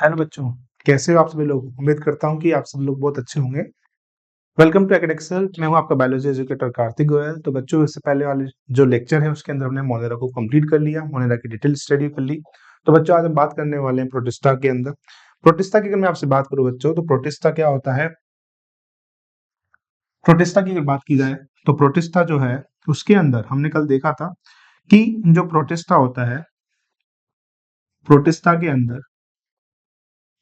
Hello बच्चों, कैसे हो आप सभी लोग। उम्मीद करता हूँ कि आप सब लोग बहुत अच्छे होंगे। वेलकम टू एकेडमिक्सल। मैं हूँ आपका बायोलॉजी एजुकेटर कार्तिक गोयल। तो बच्चों, इससे पहले वाले जो लेक्चर है उसके अंदर हमने मोनेरा को कंप्लीट कर लिया, मोनेरा की डिटेल स्टडी कर ली। तो बच्चों, आज हम बात करने वाले हैं प्रोटिस्टा के अंदर। प्रोटिस्टा की अगर मैं आपसे बात करूँ बच्चों, तो प्रोटिस्टा क्या होता है। प्रोटिस्टा की अगर बात की जाए तो प्रोटिस्टा जो है उसके अंदर हमने कल देखा था कि जो प्रोटिस्टा होता है, प्रोटिस्टा के अंदर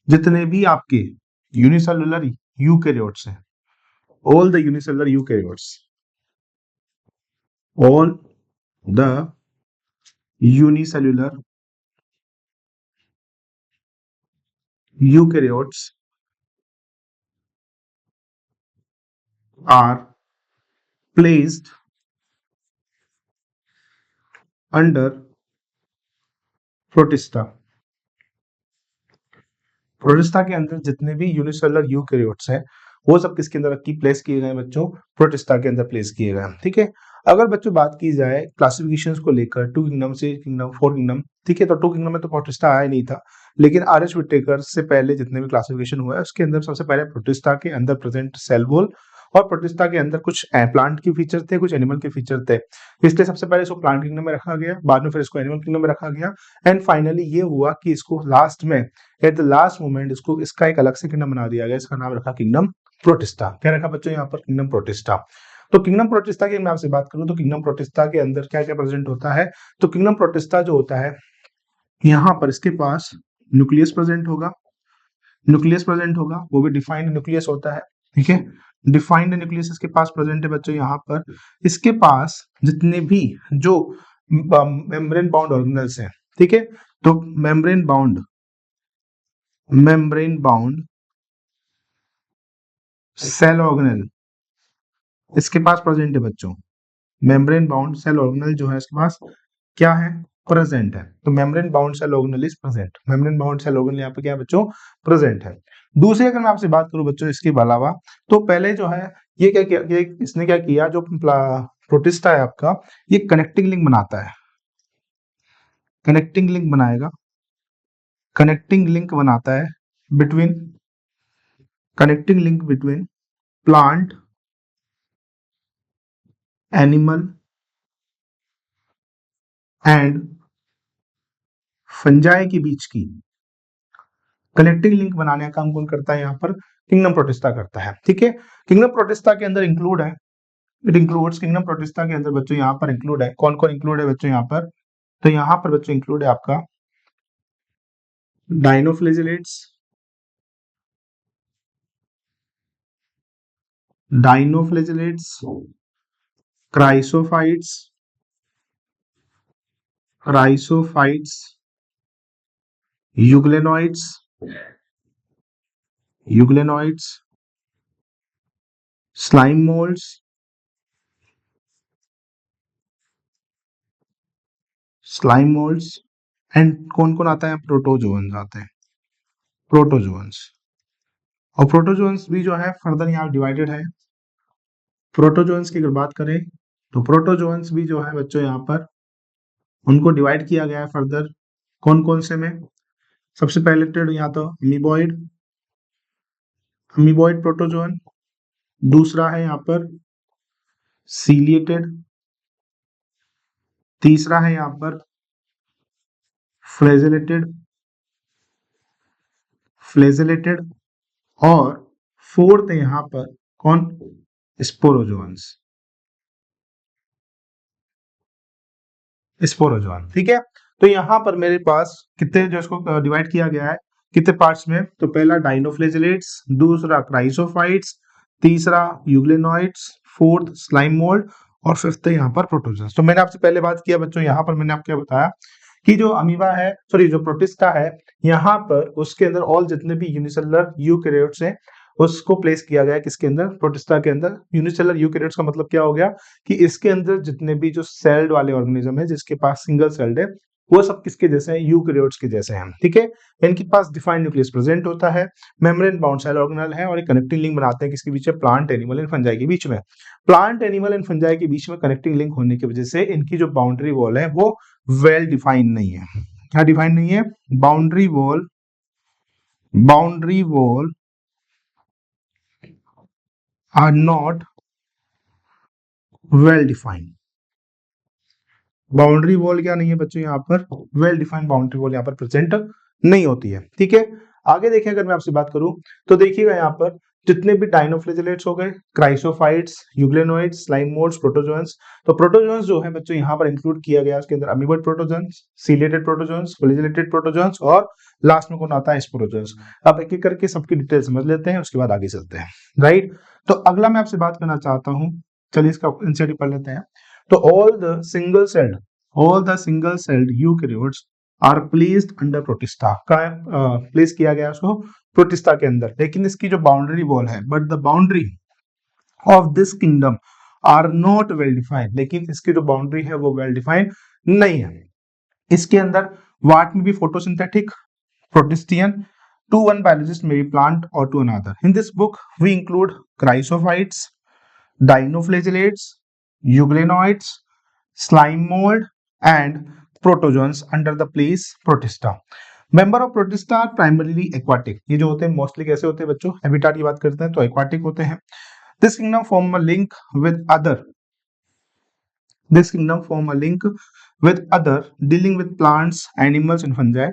जितने भी आपके यूनिसेलुलर यूकैरियोट्स हैं, all the unicellular eukaryotes, all the unicellular eukaryotes are placed under protista। Protista के अंदर जितने भी यूनिसेलुलर यूकैरियोट्स हैं वो सब किसके अंदर प्लेस किए गए बच्चों, प्रोटिस्टा के अंदर प्लेस किए गए। ठीक है। अगर बच्चों बात की जाए क्लासिफिकेशंस को लेकर, टू किंगडम से किंगडम, फोर किंगडम, ठीक है, तो टू किंगडम में तो प्रोटिस्टा आया नहीं था, लेकिन आर.एच. व्हिटेकर से पहले जितने भी क्लासिफिकेशन हुआ है उसके अंदर सबसे पहले प्रोटिस्टा के अंदर प्रेजेंट सेल वॉल और प्रोटिस्टा के अंदर कुछ प्लांट के फीचर थे, कुछ एनिमल के फीचर थे। इसलिए सबसे पहले इसको प्लांट किंगडम में रखा गया, बाद में फिर इसको एनिमल किंगडम में रखा गया, एंड फाइनली ये हुआ कि इसको लास्ट में, एट द लास्ट मोमेंट, इसका एक अलग से किंगडम बना दिया गया। इसका नाम रखा किंगडम प्रोटिस्टा। क्या रखा बच्चों यहाँ पर? Kingdom protista. तो किंगडम प्रोटिस्टा की मैं आपसे बात करूं तो किंगडम प्रोटिस्टा के अंदर क्या क्या प्रेजेंट होता है। तो किंगडम प्रोटिस्टा जो होता है, यहाँ पर इसके पास न्यूक्लियस प्रेजेंट होगा, न्यूक्लियस प्रेजेंट होगा, वो भी डिफाइंड न्यूक्लियस होता है। ठीक है, डिफाइंड न्यूक्लियस इसके पास प्रेजेंट है बच्चों। यहाँ पर इसके पास जितने भी जो मेम्ब्रेन बाउंड ऑर्गेनेल्स हैं, ठीक है, तो मेम्ब्रेन बाउंड सेल ऑर्गेनेल इसके पास प्रेजेंट है बच्चों। मेम्ब्रेन बाउंड सेल ऑर्गेनेल जो है इसके पास क्या है? प्रेजेंट है। तो membrane bound cell organelle is present. Membrane bound cell organelle यहाँ पे क्या है बच्चों? प्रेजेंट है। दूसरी अगर मैं आपसे बात करूं बच्चों इसके अलावा, तो पहले जो है ये क्या किया, इसने क्या किया, जो प्रोटिस्टा है आपका, ये कनेक्टिंग लिंक बनाता है, कनेक्टिंग लिंक बनाएगा, कनेक्टिंग लिंक बनाता है between, connecting link between plant, animal and fungi के बीच की कनेक्टिंग लिंक बनाने का काम कौन करता है? यहाँ पर किंगडम प्रोटिस्टा करता है। ठीक है, किंगडम प्रोटिस्टा के अंदर इंक्लूड है, इट इंक्लूड्स, किंगडम प्रोटिस्टा के अंदर बच्चों यहाँ पर इंक्लूड है, कौन कौन इंक्लूड है बच्चों यहाँ पर? तो यहाँ पर बच्चों इंक्लूड है आपका dinoflagellates, dinoflagellates, chrysophytes, chrysophytes, euglenoids, euglenoids, slime moulds, slime moulds, and कौन कौन आता है? प्रोटोजोअन्स आते हैं, प्रोटोजोअन्स। और प्रोटोजोअन्स भी जो है फर्दर यहाँ डिवाइडेड है। प्रोटोजोअन्स की अगर बात करें तो प्रोटोजोअन्स भी जो है बच्चों यहाँ पर उनको डिवाइड किया गया है फर्दर, कौन कौन से में? सबसे पहले यहाँ तो अमीबॉइड, अमीबॉइड प्रोटोजोअन, दूसरा है यहाँ पर सीलिएटेड, तीसरा है यहाँ पर फ्लैजेलेटेड, फ्लैजेलेटेड, और फोर्थ है यहाँ पर कौन? स्पोरोजोअन्स, स्पोरोजोअन। ठीक है, तो यहाँ पर मेरे पास कितने जो इसको डिवाइड किया गया है, कितने पार्ट्स में? तो पहला डाइनोफ्लेजिलेट्स, दूसरा क्राइसोफाइट्स, तीसरा यूग्लेनॉइड्स, फोर्थ स्लाइम मोल्ड, और फिफ्थ है यहाँ पर प्रोटोजोअन्स। तो मैंने आपसे पहले बात किया बच्चों, यहाँ पर मैंने आपको क्या बताया कि जो अमीबा है, सॉरी जो प्रोटिस्टा है, यहाँ पर उसके अंदर ऑल जितने भी यूनिसेलुलर यूकैरियोट्स हैं उसको प्लेस किया गया है किसके अंदर? प्रोटिस्टा के अंदर। यूनिसेलुलर यूकैरियोट्स का मतलब क्या हो गया कि इसके अंदर जितने भी जो सेल्ड वाले ऑर्गेनिज्म है जिसके पास सिंगल सेल्ड है वो सब किसके जैसे हैं? यूकैरियोट्स के जैसे हैं। ठीक है, इनके पास डिफाइंड न्यूक्लियस प्रेजेंट होता है, मेम्ब्रेन बाउंड सेल ऑर्गेनेल है, और एक कनेक्टिंग लिंक बनाते हैं किसके बीच में? प्लांट, एनिमल एंड फंजाई के बीच में। प्लांट, एनिमल एंड फंजाई के बीच में कनेक्टिंग लिंक होने की वजह से इनकी जो बाउंड्री वॉल है वो वेल डिफाइंड नहीं है। क्या डिफाइंड नहीं है? Boundary wall boundary wall are not well defined. Boundary wall क्या नहीं है बच्चों यहाँ पर, वेल डिफाइंड बाउंड्री वॉल यहाँ पर प्रेजेंट नहीं होती है। ठीक है, आगे देखें अगर मैं आपसे बात करूं तो देखिएगा यहाँ पर जितने भी डायनोफ्लेजेलेट्स हो गए, क्राइसोफाइट्स, यूग्लेनोइड्स, स्लाइम मोल्ड्स, प्रोटोजोन्स। तो प्रोटोजोन्स जो है बच्चों यहाँ पर इंक्लूड किया गया, उसके अंदर amoeboid protozoans, ciliated protozoans, flagellated protozoans और लास्ट में कौन आता है, स्पोरोजोन्स। अब एक एक करके सबकी डिटेल समझ लेते हैं, उसके बाद आगे चलते हैं। राइट, तो अगला मैं आपसे बात करना चाहता हूँ, चलिए इसका इंसर्ट पढ़ लेते हैं। तो all the single celled eukaryotes are placed under protista का प्लेस किया गया उसको प्रोटिस्टा के अंदर, लेकिन इसकी जो बाउंड्री वॉल है, but the boundary of this kingdom are not well defined, लेकिन इसकी जो बाउंड्री है वो वेल डिफाइंड नहीं है। इसके अंदर वाट में भी photosynthetic प्रोटिस्टियन, to one biologist may be plant or to another. In this book we include chrysophytes, dinoflagellates, euglenoids, slime mold and protozoans under the place protista. Member of protista are primarily aquatic. ये जो होते हैं mostly कैसे होते हैं बच्चों, habitat की बात करते हैं तो एक्वाटिक होते हैं। This kingdom form a link with other dealing with plants, animals and fungi.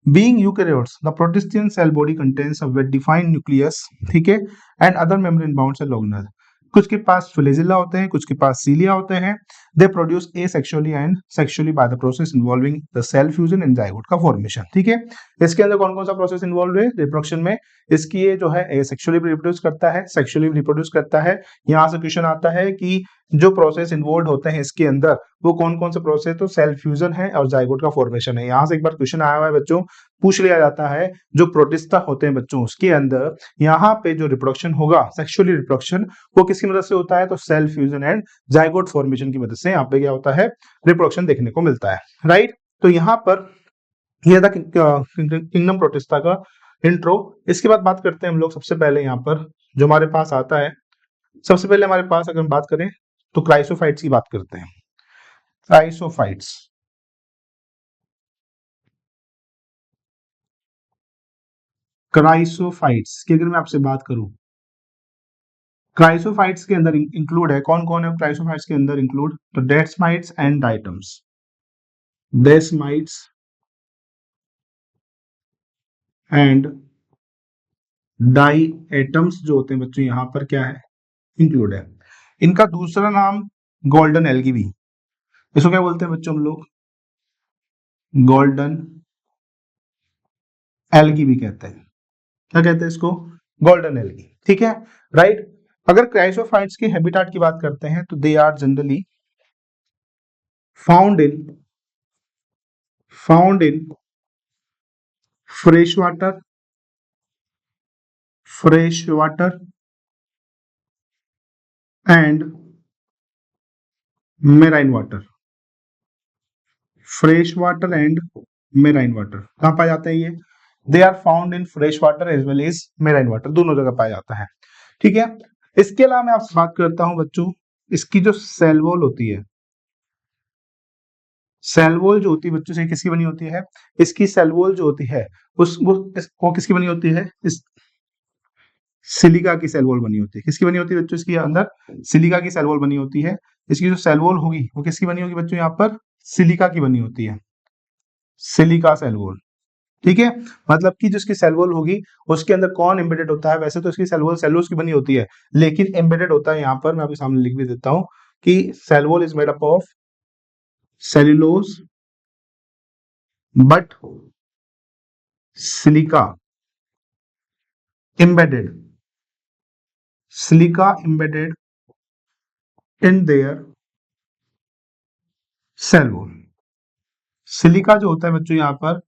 Being eukaryotes, the protistian cell body contains a well-defined nucleus, ठीक है, and other membrane bound cell organelles. कुछ के पास फ्लैजेला होते हैं, कुछ के पास सीलिया होते हैं। They produce asexually and sexually by the process involving the cell fusion and zygote का फॉर्मेशन। ठीक है, इसके अंदर कौन कौन सा प्रोसेस इन्वॉल्व है रिप्रोडक्शन में, इसकी ये जो है एसेक्सुअली भी रिप्रोड्यूस करता है, सेक्सुअली भी रिप्रोड्यूस करता है। यहाँ से क्वेश्चन आता है कि जो प्रोसेस इन्वॉल्व होते हैं इसके अंदर वो कौन कौन से प्रोसेस, तो सेल फ्यूजन है और जाइगोट का फॉर्मेशन है। यहाँ से एक बार क्वेश्चन आया हुआ है बच्चों, पूछ लिया जाता है जो प्रोटिस्टा होते हैं बच्चों उसके अंदर यहाँ पे जो रिप्रोडक्शन होगा, सेक्सुअली रिप्रोडक्शन, वो किसकी मदद से होता है, तो cell fusion and zygote formation की मदद से यहाँ पे क्या होता है, रिप्रोडक्शन देखने को मिलता है। राइट, तो यहाँ पर यह था किंगडम प्रोटिस्टा का इंट्रो। इसके बाद बात करते हैं हम लोग, सबसे पहले यहाँ पर जो हमारे पास आता है, सबसे पहले हमारे पास अगर हम बात करें तो क्राइसोफाइट्स की बात करते हैं। क्राइसोफाइट्स की अगर मैं आपसे बात करूं, क्राइसोफाइट्स के अंदर इंक्लूड है, कौन कौन है क्राइसोफाइट्स के अंदर इंक्लूड, तो डेस्माइट्स एंड डाइटम्स। डेस्माइट्स एंड डाइएटम्स जो होते हैं बच्चों यहाँ पर क्या है, इंक्लूड है। इनका दूसरा नाम गोल्डन एल्गी भी, इसको क्या बोलते हैं बच्चों हम लोग, गोल्डन एल्गी भी कहते हैं। क्या कहते हैं इसको, गोल्डन एल्गी। ठीक है, राइट। अगर क्राइसोफाइट्स के हैबिटाट की बात करते हैं तो they are generally found in fresh water and marine water. Fresh water and marine water कहाँ पाया जाता है ये, they are found in fresh water as well as marine water, दोनों जगह पाया जाता है। ठीक है, इसके अलावा मैं आपसे बात करता हूं बच्चों, इसकी जो सेल वॉल होती है, सेल वॉल जो होती है बच्चों से किसकी बनी होती है, इसकी सेल वॉल जो होती है वो किसकी बनी होती है, इस सिलिका की सेल वॉल बनी होती है। किसकी बनी होती है बच्चों, इसके अंदर सिलिका की सेल वॉल बनी होती है। इसकी जो सेल वॉल होगी वो किसकी बनी होगी बच्चों, यहाँ पर सिलिका की बनी होती है, सिलिका सेल वॉल। ठीक है, मतलब कि जिसकी सेल वॉल होगी उसके अंदर कौन एम्बेडेड होता है, वैसे तो इसकी सेल वॉल सेलुलोज की बनी होती है, लेकिन एम्बेडेड होता है यहाँ पर, मैं आपके सामने लिख भी देता हूं कि cell wall is made up of cellulose but silica embedded in their cell wall। Silica जो होता है बच्चों यहाँ पर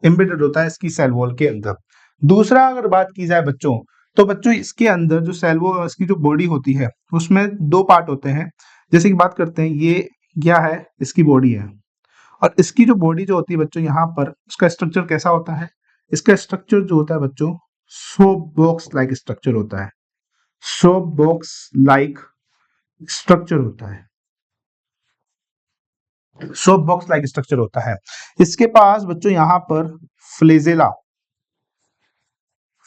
एम्बेडेड होता है इसकी सेल वॉल के अंदर। दूसरा अगर बात की जाए बच्चों, तो बच्चों इसके अंदर जो सेल वॉल, इसकी जो बॉडी होती है उसमें दो पार्ट होते हैं। जैसे कि बात करते हैं, ये क्या है, इसकी बॉडी है, और इसकी जो बॉडी जो होती है बच्चों यहाँ पर, उसका स्ट्रक्चर कैसा होता है, इसका स्ट्रक्चर जो होता है बच्चों सोप बॉक्स लाइक स्ट्रक्चर होता है, सोप बॉक्स लाइक स्ट्रक्चर होता है, सोप बॉक्स लाइक स्ट्रक्चर होता है। इसके पास बच्चों यहाँ पर फ्लेजेला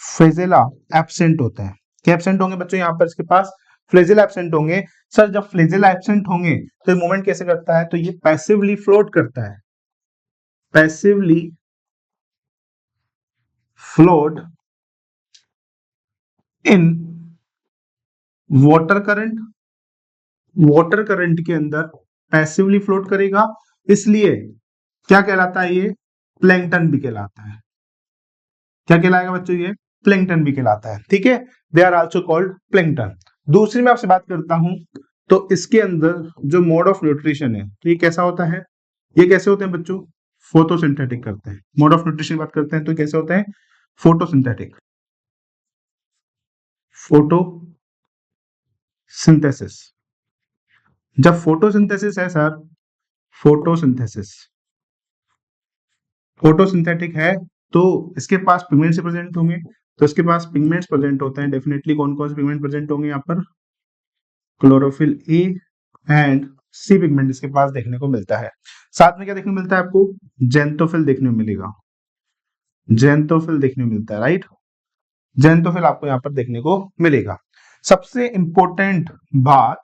फ्लेजेला एब्सेंट होते हैं। क्या एब्सेंट होंगे बच्चों यहाँ पर इसके पास? फ्लेजेला एब्सेंट होंगे। सर जब फ्लेजेला एब्सेंट होंगे तो ये मूवमेंट कैसे करता है? तो ये पैसिवली फ्लोट करता है, passively float in water current, water current के अंदर पैसिवली फ्लोट करेगा, इसलिए क्या कहलाता है ये? प्लैंकटन भी कहलाता है। क्या कहलाएगा बच्चों? ये प्लैंकटन भी कहलाता है। ठीक है, they are also called plankton. दूसरी मैं आपसे बात करता हूं तो इसके अंदर जो मोड ऑफ न्यूट्रिशन है तो ये कैसा होता है? ये कैसे होते हैं बच्चों? फोटोसिंथेटिक करते हैं। मोड ऑफ न्यूट्रिशन की बात करते हैं तो कैसे होते हैं? Photosynthetic, photosynthesis. जब फोटोसिंथेसिस है सर, फोटोसिंथेसिस फोटोसिंथेटिक है तो इसके पास पिगमेंट्स प्रेजेंट होंगे। तो इसके पास पिगमेंट्स प्रेजेंट होते हैं डेफिनेटली। कौन कौन से पिगमेंट प्रेजेंट होंगे यहाँ पर? Chlorophyll a and c pigment इसके पास देखने को मिलता है। साथ में क्या देखने को मिलता है आपको? जेंथोफिल देखने को मिलेगा, जेंथोफिल देखने को मिलता है, राइट। जेंथोफिल आपको यहाँ पर देखने को मिलेगा। सबसे इंपॉर्टेंट बात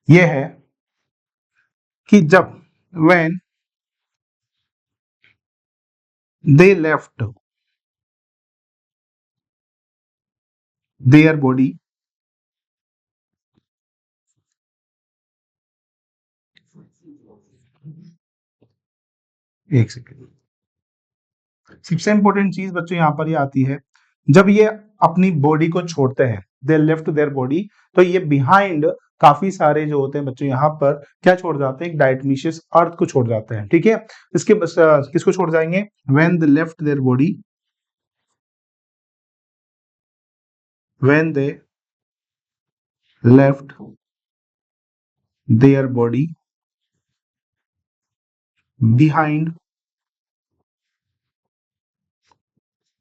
यह है कि जब when they left their body, एक सेकेंड, सबसे इंपॉर्टेंट चीज बच्चों यहाँ पर ये आती है, जब ये अपनी बॉडी को छोड़ते हैं, दे लेफ्ट देयर बॉडी, तो ये बिहाइंड काफी सारे जो होते हैं बच्चों यहाँ पर क्या छोड़ जाते हैं? एक डायटोमिशियस अर्थ को छोड़ जाते हैं। ठीक है, इसके बस किसको छोड़ जाएंगे? When they left their body, when they left their body behind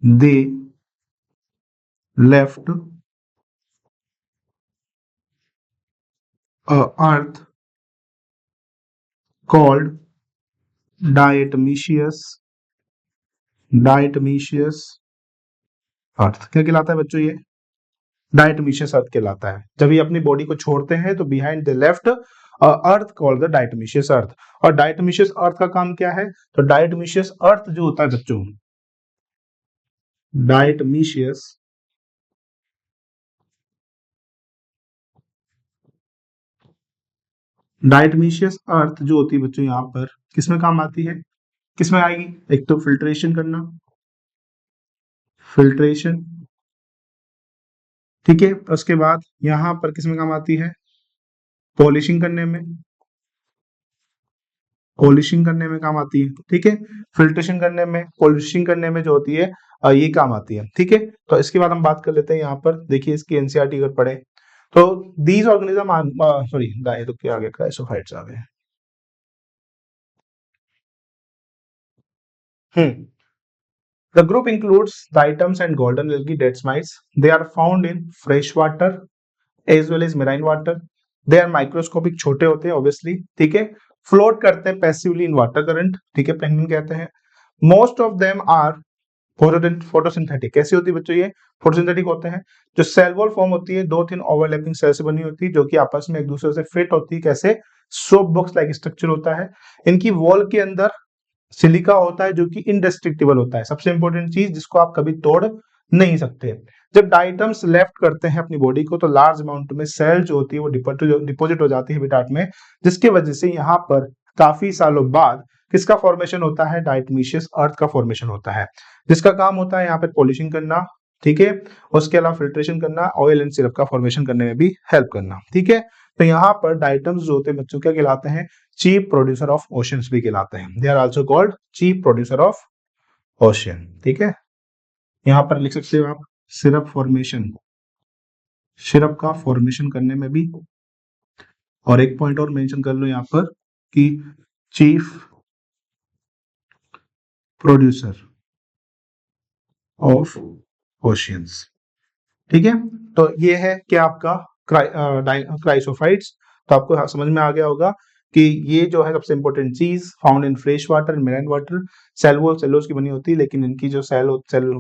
they left earth called diatomaceous, diatomaceous अर्थ। क्या कहलाता है बच्चों? ये डायटोमिशियस अर्थ कहलाता है। जब ये अपनी बॉडी को छोड़ते हैं तो behind the left earth called the diatomaceous earth. और डायटोमिशियस अर्थ का काम क्या है? तो डायटोमिशियस अर्थ जो होता है बच्चों, डायटोमिशियस डायटोमिशियस अर्थ जो होती है बच्चों यहाँ पर किसमें काम आती है? किसमें आएगी? एक तो फिल्ट्रेशन करना, फिल्ट्रेशन, ठीक है। उसके बाद यहां पर किसमें काम आती है? पॉलिशिंग करने में, पॉलिशिंग करने में काम आती है। ठीक है, फिल्ट्रेशन करने में, पॉलिशिंग करने में जो होती है ये काम आती है। ठीक है, तो इसके बाद हम बात कर लेते हैं यहाँ पर। देखिए इसकी एनसीईआरटी अगर पढ़े तो दीज ऑर्गेनिज्म, सॉरी तो क्या आ गया? क्राइसोफाइट्स आ गए। The group includes the items and golden algae dead mites. They are found in fresh water as well as marine water. They are microscopic, छोटे होते हैं ऑब्वियसली। ठीक है, फ्लोट करते हैं पैसिवली इन वाटर करंट। ठीक है, प्लैंकटन कहते हैं। Most of them are photosynthetic. कैसी होती है बच्चों? ये फोटोसिंथेटिक होते हैं। जो सेल वॉल फॉर्म होती है 2-3 ओवरलैपिंग सेल से बनी होती है जो कि आपस में एक दूसरे से फिट होती है। कैसे? सोप बॉक्स लाइक स्ट्रक्चर होता है। इनकी वॉल के अंदर सिलिका होता है जो कि इनडेस्ट्रक्टिबल होता है। सबसे इंपॉर्टेंट चीज जिसको आप कभी तोड़ नहीं सकते। जब डाइटम्स लेफ्ट करते हैं अपनी बॉडी को तो लार्ज अमाउंट में सेल जो होती है वो डिपोजिट हो जाती है हैबिटाट में, जिसके वजह से यहाँ पर काफी सालों बाद किसका फॉर्मेशन होता है? डायटोमिशियस अर्थ का फॉर्मेशन होता है, जिसका काम होता है यहाँ पे पॉलिशिंग करना। ठीक है, उसके अलावा फिल्ट्रेशन करना, ऑयल एंड सिरप का फॉर्मेशन करने में भी हेल्प करना। ठीक है, तो यहाँ पर डाइटम्स जो होते हैं बच्चों क्या कहलाते हैं? चीफ प्रोड्यूसर ऑफ ओशियंस भी कहलाते हैं। They are also called chief producer of ocean. ठीक है, यहाँ पर लिख सकते हो आप सिरप फॉर्मेशन, सिरप का फॉर्मेशन करने में भी। और एक पॉइंट और मेंशन कर लो यहाँ पर कि चीफ प्रोड्यूसर ऑफ ओशियंस। ठीक है, तो ये है क्या आपका क्राइसोफाइट्स। तो आपको समझ में आ गया होगा कि ये जो है सबसे इंपॉर्टेंट चीज found in fresh water, marine water, cell wall cellulose की बनी होती है, लेकिन इनकी जो सेल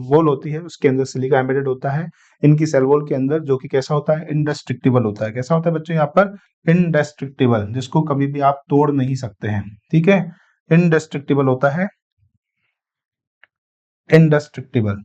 वॉल होती है उसके अंदर सिलिका एम्बेडेड होता है। इनकी सेल वॉल के अंदर जो कि कैसा होता है, इंडेस्ट्रक्टिबल होता है। कैसा होता है बच्चों यहाँ पर, इंडेस्ट्रक्टिबल, जिसको कभी भी आप तोड़ नहीं सकते हैं, ठीक है, इंडेस्ट्रक्टिबल होता है, इंडेस्ट्रक्टिबल।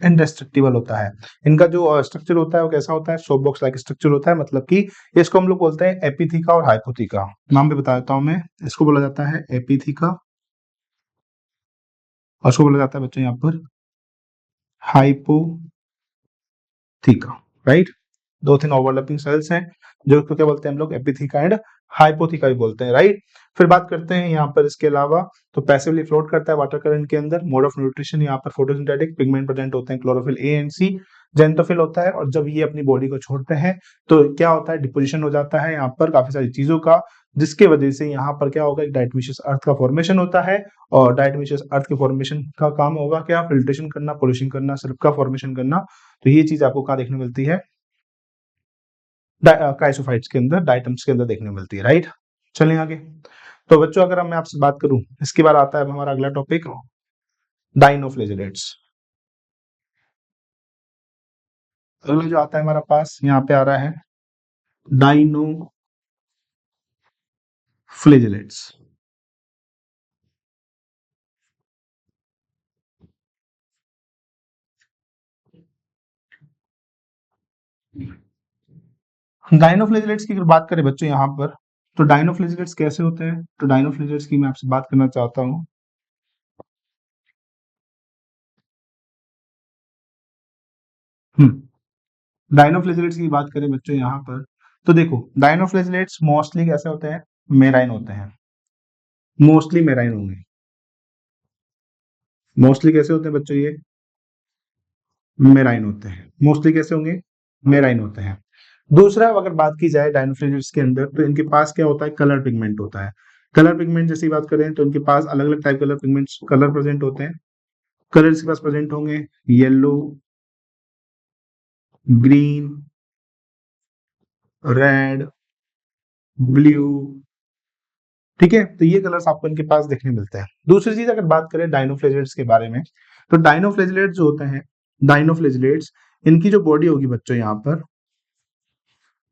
इंडेस्ट्रक्टिबल होता है। इनका जो स्ट्रक्चर होता है वो कैसा होता है, शॉप बॉक्स लाइक स्ट्रक्चर होता है, मतलब कि इसको हम लोग बोलते हैं एपिथीका और हाइपोथीका। नाम भी बता देता हूं मैं, इसको बोला जाता है एपिथीका और इसको बोला जाता है बच्चों यहाँ पर हाइपोथीका, राइट। दो तीन ओवरलैपिंग सेल्स हैं जो इसको क्या बोलते हैं हम लोग, एपिथीका एंड हाइपोथीका भी बोलते हैं, राइट। फिर बात करते हैं यहाँ पर इसके अलावा, तो पैसिवली फ्लोट करता है वाटर करंट के अंदर। मोड ऑफ न्यूट्रिशन यहाँ पर फोटोसिंथेटिक, पिगमेंट प्रेजेंट होते हैं क्लोरोफिल ए एंड सी, जेंटोफिल होता है, और जब ये अपनी बॉडी को छोड़ते हैं तो क्या होता है, डिपोजिशन हो जाता है यहाँ पर काफी सारी चीजों का, जिसके वजह से यहाँ पर क्या होगा, एक डायटोमिशियस अर्थ का फॉर्मेशन होता है। और डायटोमिशियस अर्थ के फॉर्मेशन का काम होगा क्या, फिल्ट्रेशन करना, पॉलिशिंग करना, सिल्क का फॉर्मेशन करना। तो ये चीज आपको कहाँ देखने मिलती है, क्राइसोफाइट्स के अंदर, डायटम्स के अंदर देखने मिलती है, राइट। चलिए आगे। तो बच्चों अगर मैं आपसे बात करूं, इसके बाद आता है हमारा अगला टॉपिक, डाइनोफ्लेजेलेट्स। अगला जो आता है हमारा पास यहाँ पे आ रहा है डाइनोफ्लेजेलेट्स। डाइनोफ्लेजेलेट्स की अगर बात करें बच्चों यहाँ पर, तो डाइनोफ्लेजेलेट्स कैसे होते हैं, तो डाइनोफ्लेजेलेट्स की मैं आपसे बात करना चाहता हूँ। डाइनोफ्लेजेलेट्स की बात करें बच्चों यहाँ पर, तो देखो डाइनोफ्लेजेलेट्स मोस्टली कैसे होते हैं, मेराइन होते हैं, मोस्टली मेराइन होंगे। मोस्टली कैसे होते हैं बच्चों, ये मेराइन होते हैं। मोस्टली कैसे होंगे, मेराइन होते हैं। दूसरा अगर बात की जाए डाइनोफ्लेजेलेट्स के अंदर, तो इनके पास क्या होता है, कलर पिगमेंट होता है। कलर पिगमेंट जैसी बात करें तो इनके पास अलग अलग type colour pigments colour present होते हैं। कलर इसके पास प्रेजेंट होंगे येलो, ग्रीन, रेड, ब्लू, ठीक है। तो ये कलर्स आपको इनके पास देखने मिलते हैं। दूसरी चीज अगर बात करें डाइनोफ्लेजेलेट्स के बारे में, तो डाइनोफ्लेजेलेट्स जो होते हैं, डाइनोफ्लेजेलेट्स इनकी जो बॉडी होगी बच्चों यहाँ पर,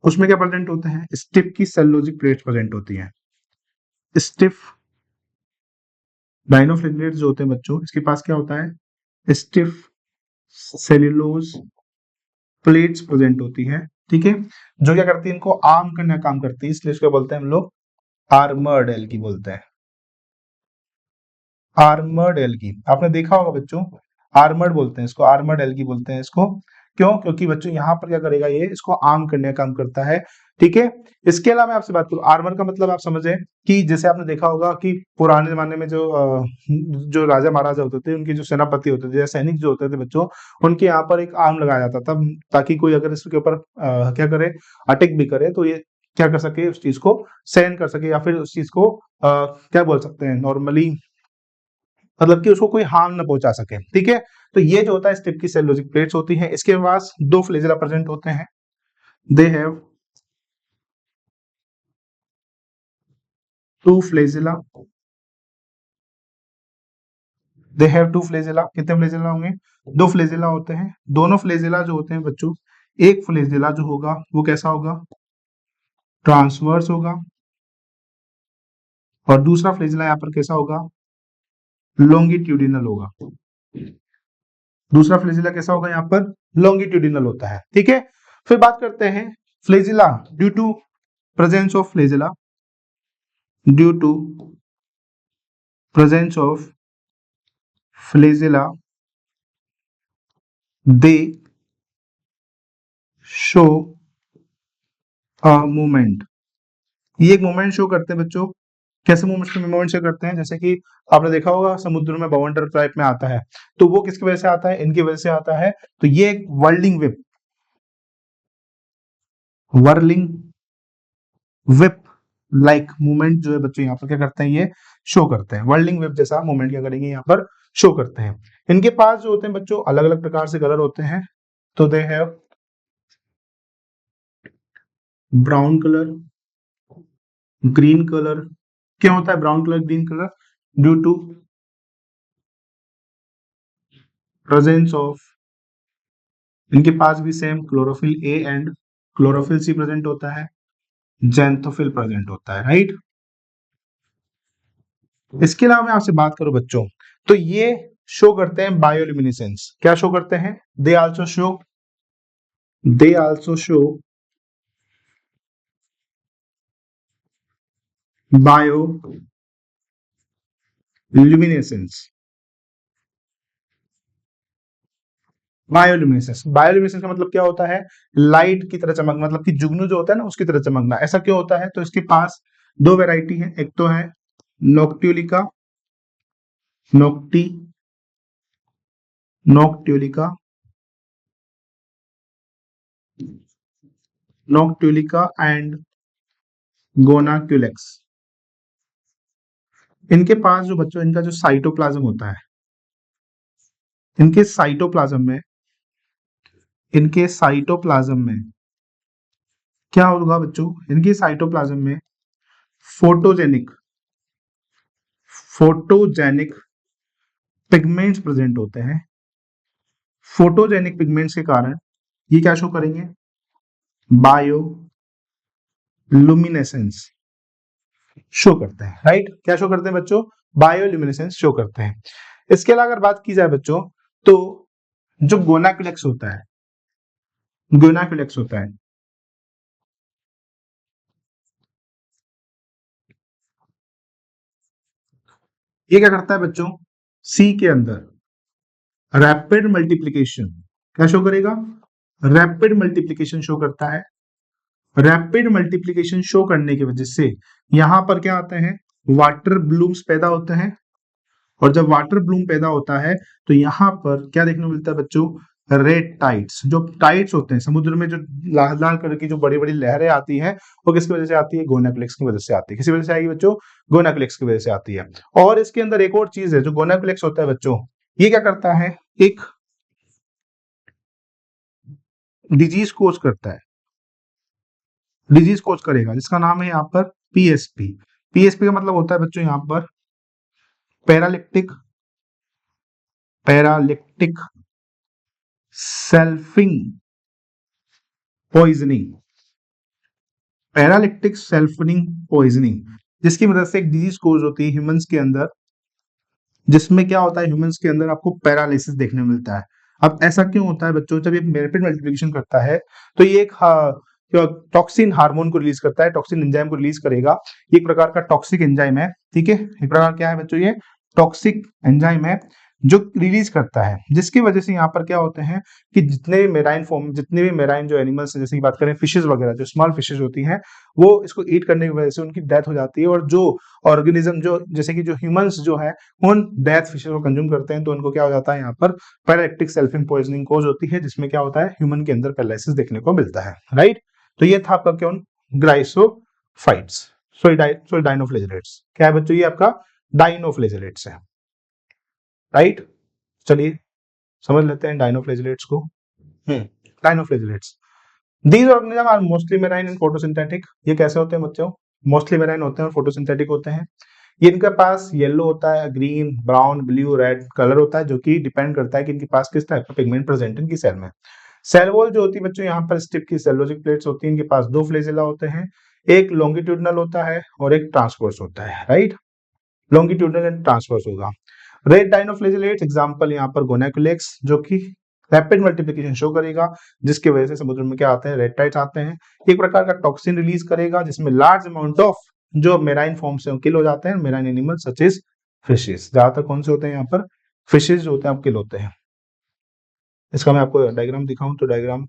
उसमें क्या प्रेजेंट होते हैं, स्टिफ की सेलुलोजिक प्लेट्स प्रेजेंट होती हैं। स्टिफ डाइनोफ्लेजेलेट्स जो होते हैं बच्चों, इसके पास क्या होता है, स्टिफ सेल्यूलोज प्लेट्स प्रेजेंट होती है, ठीक है, जो क्या करती है, इनको आर्म करने का काम करती है, इसलिए इसको बोलते हैं हम लोग आर्मर्ड एल्गी बोलते हैं। आर्मर्ड एल्गी आपने देखा होगा बच्चों, आर्मर्ड बोलते हैं इसको, आर्मर्ड एल्गी बोलते हैं इसको। क्यों, क्योंकि बच्चों यहाँ पर क्या करेगा, ये इसको आर्म करने का काम करता है, ठीक है। इसके अलावा मैं आपसे बात करूं, आर्मर का मतलब आप समझे कि जैसे आपने देखा होगा कि पुराने जमाने में जो राजा महाराजा होते थे, उनके जो सेनापति होते थे या सैनिक जो होते थे बच्चों, उनके यहाँ पर एक आर्म लगाया जाता था, ताकि कोई अगर इसके ऊपर क्या करे, अटैक भी करे, तो ये क्या कर सके, उस चीज को सहन कर सके, या फिर उस चीज को क्या बोल सकते हैं नॉर्मली, मतलब कि उसको कोई हार्म ना पहुंचा सके, ठीक है। तो ये जो होता है स्टिप की सेलुलोजिक प्लेट्स होती हैं। इसके पास दो फ्लेजेला प्रेजेंट होते हैं, they have two flagella, they have two flagella. कितने फ्लेजेला होंगे, दो फ्लेजेला होते हैं। दोनों फ्लेजेला जो होते हैं बच्चों, एक फ्लेजेला जो होगा वो कैसा होगा, ट्रांसवर्स होगा, और दूसरा फ्लेजेला यहाँ पर कैसा होगा, लॉन्गिट्यूडिनल होगा। दूसरा फ्लेजिला कैसा होगा, यहाँ पर लॉन्गिट्यूडिनल होता है, ठीक है। फिर बात करते हैं flagella, due to presence of flagella, due to presence of flagella they show a movement. ये एक मूवमेंट शो करते हैं बच्चों। कैसे मूवमेंट शो करते हैं, जैसे कि आपने देखा होगा समुद्र में बवंडर टाइप में आता है, तो वो किसकी वजह से आता है, इनकी वजह से आता है। तो ये एक whirling whip, whirling whip like movement जो है बच्चों यहाँ पर क्या करते हैं, ये शो करते हैं। वर्लिंग वेव जैसा मूवमेंट क्या करेंगे यहाँ पर शो करते हैं। इनके पास जो होते हैं बच्चों अलग अलग प्रकार से कलर होते हैं। तो they have brown colour, green colour. क्यों होता है brown colour, green colour? Due to presence of, इनके पास भी same chlorophyll a and chlorophyll c present होता है, जेंथोफिल प्रेजेंट होता है, राइट। इसके अलावा मैं आपसे बात करूं बच्चों, तो ये शो करते हैं बायोल्यूमिनेसेंस। क्या शो करते हैं? They also show bioluminescence. Bioluminescence का मतलब क्या होता है? लाइट की तरह चमकना, मतलब कि जुगनू जो होता है ना उसकी तरह चमकना। ऐसा क्यों होता है? तो इसके पास दो वैरायटी है, एक तो है नोक्ट्यूलिका, नोक्टी नोक्ट्यूलिका नोक्ट्यूलिका एंड गोनाक्यूलेक्स। इनके पास जो बच्चों इनका जो साइटोप्लाज्म होता है, इनके साइटोप्लाज्म में क्या होगा बच्चों? इनके साइटोप्लाज्म में फोटोजेनिक फोटोजेनिक पिगमेंट्स प्रेजेंट होते हैं। फोटोजेनिक पिगमेंट्स के कारण ये क्या शो करेंगे? बायोलुमिनेसेंस शो करते हैं, राइट। क्या शो करते हैं बच्चों? बायोलुमिनेसेंस शो करते हैं। इसके अलावा अगर बात की जाए बच्चों, तो जो गोनाक्यूलेक्स होता है, ये क्या करता है बच्चों? सी के अंदर रैपिड मल्टीप्लीकेशन क्या शो करेगा? रैपिड मल्टीप्लीकेशन शो करता है। रैपिड मल्टीप्लीकेशन शो करने की वजह से यहां पर क्या आते हैं? वाटर ब्लूम्स पैदा होते हैं। और जब वाटर ब्लूम पैदा होता है तो यहाँ पर क्या देखने को मिलता है बच्चों? Red tides. जो टाइड्स होते हैं समुद्र में, जो लाल लाल कलर की जो बड़ी बड़ी लहरें आती हैं, वो किसकी वजह से आती है? गोनाक्यूलेक्स की वजह से आती है। किसी वजह से आएगी बच्चों? गोनाक्यूलेक्स की वजह से आती है। और इसके अंदर एक और चीज है, जो गोनाक्यूलेक्स होता है बच्चों, ये क्या करता है? एक डिजीज कोज करता है, डिजीज कोज करेगा, जिसका नाम है यहाँ पर पीएसपी। पीएसपी का मतलब होता है बच्चों यहाँ पर पैरालिक्टिक सेल्फिंग पॉइजनिंग, पैरालिक्टिक सेल्फिंग पॉइजनिंग, जिसकी मदद से एक डिजीज कोज होती है ह्यूमंस के अंदर, जिसमें क्या होता है? ह्यूमंस के अंदर आपको पैरालिसिस देखने को मिलता है। अब ऐसा क्यों होता है बच्चों? जब ये रैपिड मल्टीप्लिकेशन करता है तो ये एक टॉक्सिन हार्मोन को रिलीज करता है, टॉक्सिन एंजाइम को रिलीज करेगा। ये एक प्रकार का टॉक्सिक एंजाइम है, ठीक है। एक प्रकार क्या है बच्चों? ये टॉक्सिक एंजाइम है जो रिलीज करता है, जिसकी वजह से यहाँ पर क्या होते हैं कि जितने भी मेराइन जो एनिमल्स, जैसे की बात करें फिशेज वगैरह, जो स्मॉल फिशेज होती हैं, वो इसको ईट करने की वजह से उनकी डेथ हो जाती है। और जो ऑर्गेनिज्म जो जैसे कि जो ह्यूमंस जो है उन डेथ फिशेज को कंज्यूम करते हैं, तो उनको क्या हो जाता है? यहाँ पर पैरालिक्टिक सेल्फिंग पॉइजनिंग कोज होती है, जिसमें क्या होता है? ह्यूमन के अंदर पैरालिसिस देखने को मिलता है, राइट। तो ये था आपका कौन? ग्राइसोफाइट्स, डाइनोफ्लेजेलेट्स। क्या है बच्चों? ये आपका डाइनोफ्लेजेलेट्स है, राइट। चलिए समझ लेते हैं डाइनोफ्लेजेलेट्स को। Dinoflagellates, these organism are mostly marine and photosynthetic. ये कैसे होते हैं बच्चों? मोस्टली मेराइन होते हैं और फोटोसिंथेटिक होते हैं। ये इनके पास येलो होता है, green, brown, blue, red colour होता है, जो कि डिपेंड करता है कि इनके पास किस टाइप का पिगमेंट प्रेजेंट है इनकी सेल में। सेल वॉल जो होती है बच्चों, यहाँ पर स्टिप की सेलुलोजिक प्लेट्स होती है। इनके पास दो फ्लैजेला होते हैं, एक लॉन्गिट्यूडनल होता है और एक ट्रांसवर्स होता है, राइट। लॉन्गिट्यूडनल एंड ट्रांसवर्स होगा। रेड डाइनोफ्लेजेलेट्स एग्जांपल यहाँ पर गोनाक्यूलेक्स, जो कि रैपिड मल्टीप्लिकेशन शो करेगा, जिसकी वजह से समुद्र में क्या आते हैं? रेड टाइड्स आते हैं। एक प्रकार का टॉक्सिन रिलीज करेगा, जिसमें लार्ज अमाउंट ऑफ जो मेराइन फॉर्म से किल हो जाते हैं, marine animal such as fishes. ज्यादातर कौन से होते हैं यहाँ पर? फिशेस जो होते हैं आप किल होते हैं। इसका मैं आपको डायग्राम दिखाऊं तो डायग्राम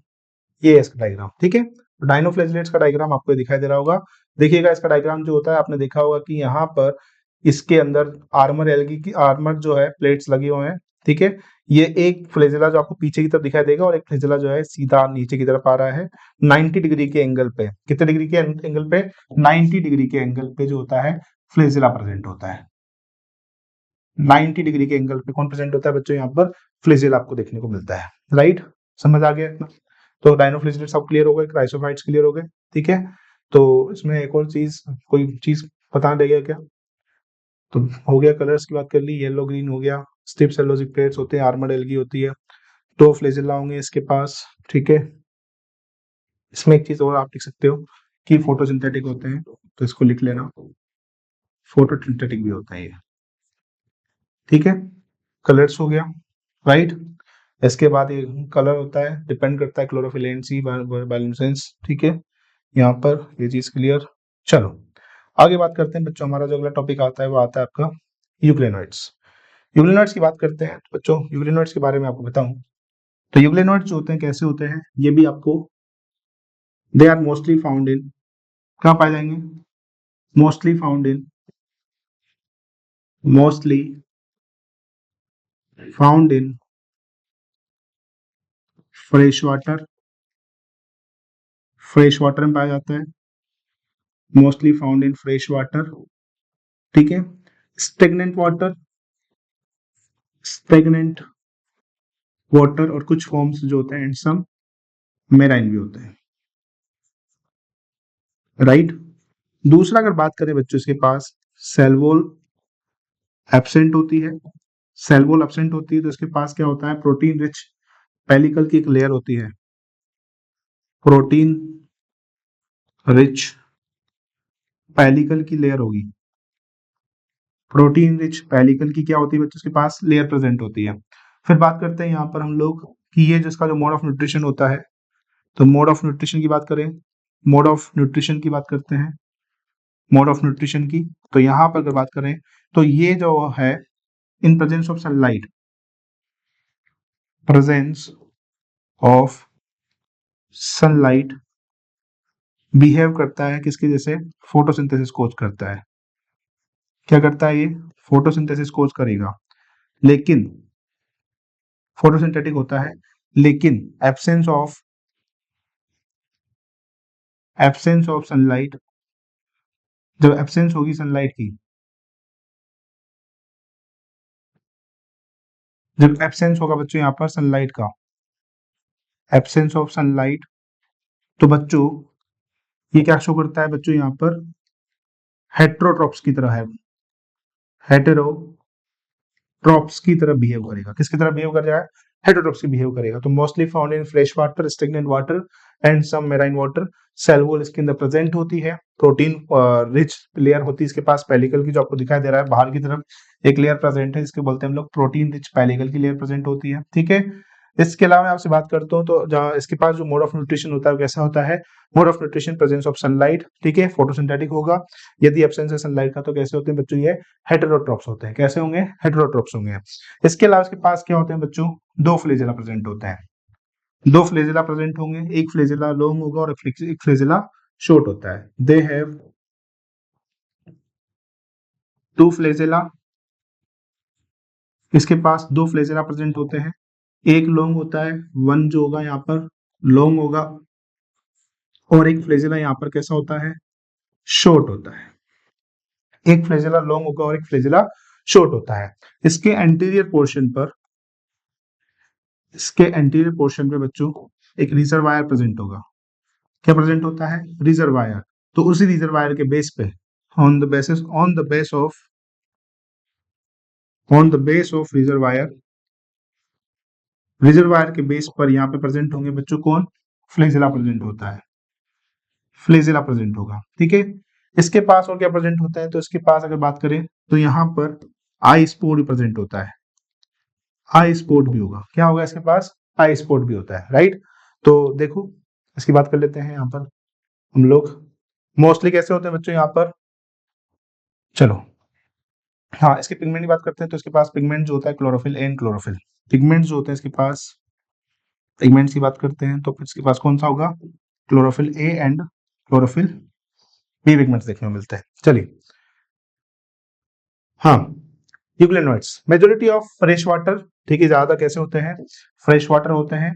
ये है, इसका डायग्राम, ठीक है। डाइनोफ्लेजेलेट्स का डायग्राम आपको दिखाई दे रहा होगा। देखिएगा इसका डायग्राम जो होता है, आपने देखा होगा कि यहाँ पर इसके अंदर आर्मर एल्गी की आर्मर जो है प्लेट्स लगे हुए हैं, ठीक है। ये एक फ्लेजेला जो आपको पीछे की तरफ दिखाई देगा और एक फ्लेजेला जो है सीधा नीचे की तरफ आ रहा है 90 डिग्री के एंगल पे। कितने डिग्री के एंगल पे? 90 डिग्री के एंगल पे जो होता है फ्लेजेला प्रेजेंट होता है। 90 डिग्री के एंगल पे कौन प्रेजेंट होता है बच्चों, यहाँ पर फ्लेजेला आपको देखने को मिलता है, राइट। समझ आ गया इतना? तो डायनोफ्लेजेलेट सब क्लियर हो गए, क्राइसोफाइट्स क्लियर हो गए, ठीक है। तो इसमें एक और चीज, कोई चीज बता देगा क्या? तो हो गया, कलर्स की बात कर ली, येलो ग्रीन हो गया, स्टिप सेलोजिक प्लेट्स होते हैं, आर्मर्ड एल्गी होती है, दो फ्लेजेला होंगे इसके पास, ठीक है। इसमें एक चीज और आप लिख सकते हो कि फोटोसिंथेटिक होते हैं, तो इसको लिख लेना, फोटोसिंथेटिक भी होता है ये, ठीक है। कलर्स हो गया, राइट। इसके बाद ये कलर होता है, डिपेंड करता है क्लोरोफिलेंसी बायोलुमिनेसेंस, ठीक है। यहाँ पर ये चीज क्लियर। चलो आगे बात करते हैं बच्चों, हमारा जो अगला टॉपिक आता है वो आता है आपका यूग्लेनॉइड्स। यूग्लेनॉइड्स की बात करते हैं तो बच्चों, यूग्लेनॉइड्स के बारे में आपको बताऊं तो यूग्लेनॉइड्स जो होते हैं कैसे होते हैं, ये भी आपको, they are mostly found in, कहाँ पाए जाएंगे? Mostly found in, mostly found in fresh water, fresh water में पाया जाता है, mostly found in fresh water, ठीक है। स्टेगनेंट वाटर, स्टेगनेंट वाटर और कुछ फॉर्म्स जो होते हैं एंड सम मेराइन भी होते हैं, राइट। दूसरा अगर बात करें बच्चों, इसके पास सेल वॉल एब्सेंट होती है, सेल वॉल एब्सेंट होती है तो इसके पास क्या होता है, प्रोटीन रिच पेलिकल की एक लेयर होती है, प्रोटीन रिच पेलिकल की लेयर होगी, प्रोटीन रिच पेलिकल की क्या होती है बच्चों, उसके पास लेयर प्रेजेंट होती है। फिर बात करते हैं यहाँ पर हम लोग कि ये जिसका जो मोड ऑफ न्यूट्रिशन होता है, तो मोड ऑफ न्यूट्रिशन की बात करें, मोड ऑफ न्यूट्रिशन की बात करते हैं, मोड ऑफ न्यूट्रिशन की, तो यहाँ पर अगर बात करें तो ये जो है in presence of sunlight, presence of sunlight behave करता है किसके जैसे, फोटोसिंथेसिस कोज करता है। क्या करता है ये, फोटोसिंथेसिस कोज करेगा, लेकिन फोटोसिंथेटिक होता है, लेकिन एब्सेंस ऑफ सनलाइट, जब एब्सेंस होगी सनलाइट की, जब एब्सेंस होगा बच्चों यहाँ पर सनलाइट का, एब्सेंस ऑफ सनलाइट, तो बच्चों ये क्या शो करता है बच्चों, यहाँ पर हेट्रोट्रॉप्स की तरह है, हेटेरोट्रॉप्स की तरह बिहेव करेगा, किसकी तरह बिहेव कर रहा है, हेटेरोट्रॉप्स की बिहेव करेगा। तो mostly found in fresh water, stagnant water and some marine water, cell wall इसके अंदर प्रेजेंट होती है, प्रोटीन रिच लेयर होती है इसके पास पेलिकल की, जो आपको दिखाई दे रहा है बाहर की तरफ एक लेयर प्रेजेंट है, इसके बोलते हैं हम लोग प्रोटीन रिच पेलिकल की लेयर प्रेजेंट होती है, ठीक है। इसके अलावा मैं आपसे बात करता हूँ तो जहाँ इसके पास जो मोड ऑफ न्यूट्रिशन होता है वो कैसा होता है, mode of nutrition presence of sunlight, ठीक है, फोटोसिंथेटिक होगा। यदि एब्सेंस है सनलाइट का तो कैसे होते हैं बच्चों, ये हेटेरोट्रॉप्स होते हैं, कैसे होंगे, हेटेरोट्रॉप्स होंगे। इसके अलावा इसके पास क्या होते हैं बच्चों, दो फ्लेजेला प्रेजेंट होते हैं, दो फ्लेजेला प्रेजेंट होंगे, एक फ्लेजेला लॉन्ग होगा और एक फ्लेजेला शॉर्ट होता है। दे हैव टू फ्लेजेला, इसके पास दो फ्लेजेला प्रेजेंट होते हैं, एक लॉन्ग होता है, वन जो होगा यहाँ पर लॉन्ग होगा, और एक फ्लेजेला यहाँ पर कैसा होता है, शॉर्ट होता है। एक फ्लेजेला लॉन्ग होगा और एक फ्लेजेला शॉर्ट होता है। इसके एंटीरियर पोर्शन पर, इसके एंटीरियर पोर्शन पे बच्चों एक रिजर्वायर प्रेजेंट होगा, क्या प्रेजेंट होता है, रिजर्वायर। तो उसी रिजर्वायर के बेस पे, on the basis on the base of reservoir, reservoir के बेस पर यहाँ पे प्रेजेंट होंगे बच्चों कौन, फ्लेजेला प्रेजेंट होता है, फ्लेजेला प्रेजेंट होगा, ठीक है। इसके पास और क्या प्रेजेंट होता है, तो इसके पास अगर बात करें तो यहाँ पर आई स्पोर भी प्रेजेंट होता है, आई स्पोर्ट भी होगा, क्या होगा इसके पास, आई स्पोर्ट भी होता है, राइट। तो देखो इसकी बात कर लेते हैं यहाँ पर हम लोग, मोस्टली कैसे होते हैं बच्चों यहाँ पर, चलो हाँ इसके पिगमेंट की बात करते हैं तो इसके पास पिगमेंट जो होता है क्लोरोफिल एंड क्लोरोफिल, पिगमेंट जो होते हैं इसके पास, पिगमेंट्स की बात करते हैं तो फिर इसके पास कौन सा होगा, chlorophyll a and chlorophyll b pigments देखने को मिलते हैं। चलिए हाँ, euglenoids majority of fresh water, ठीक है, ज्यादा कैसे होते हैं, फ्रेश वाटर होते हैं,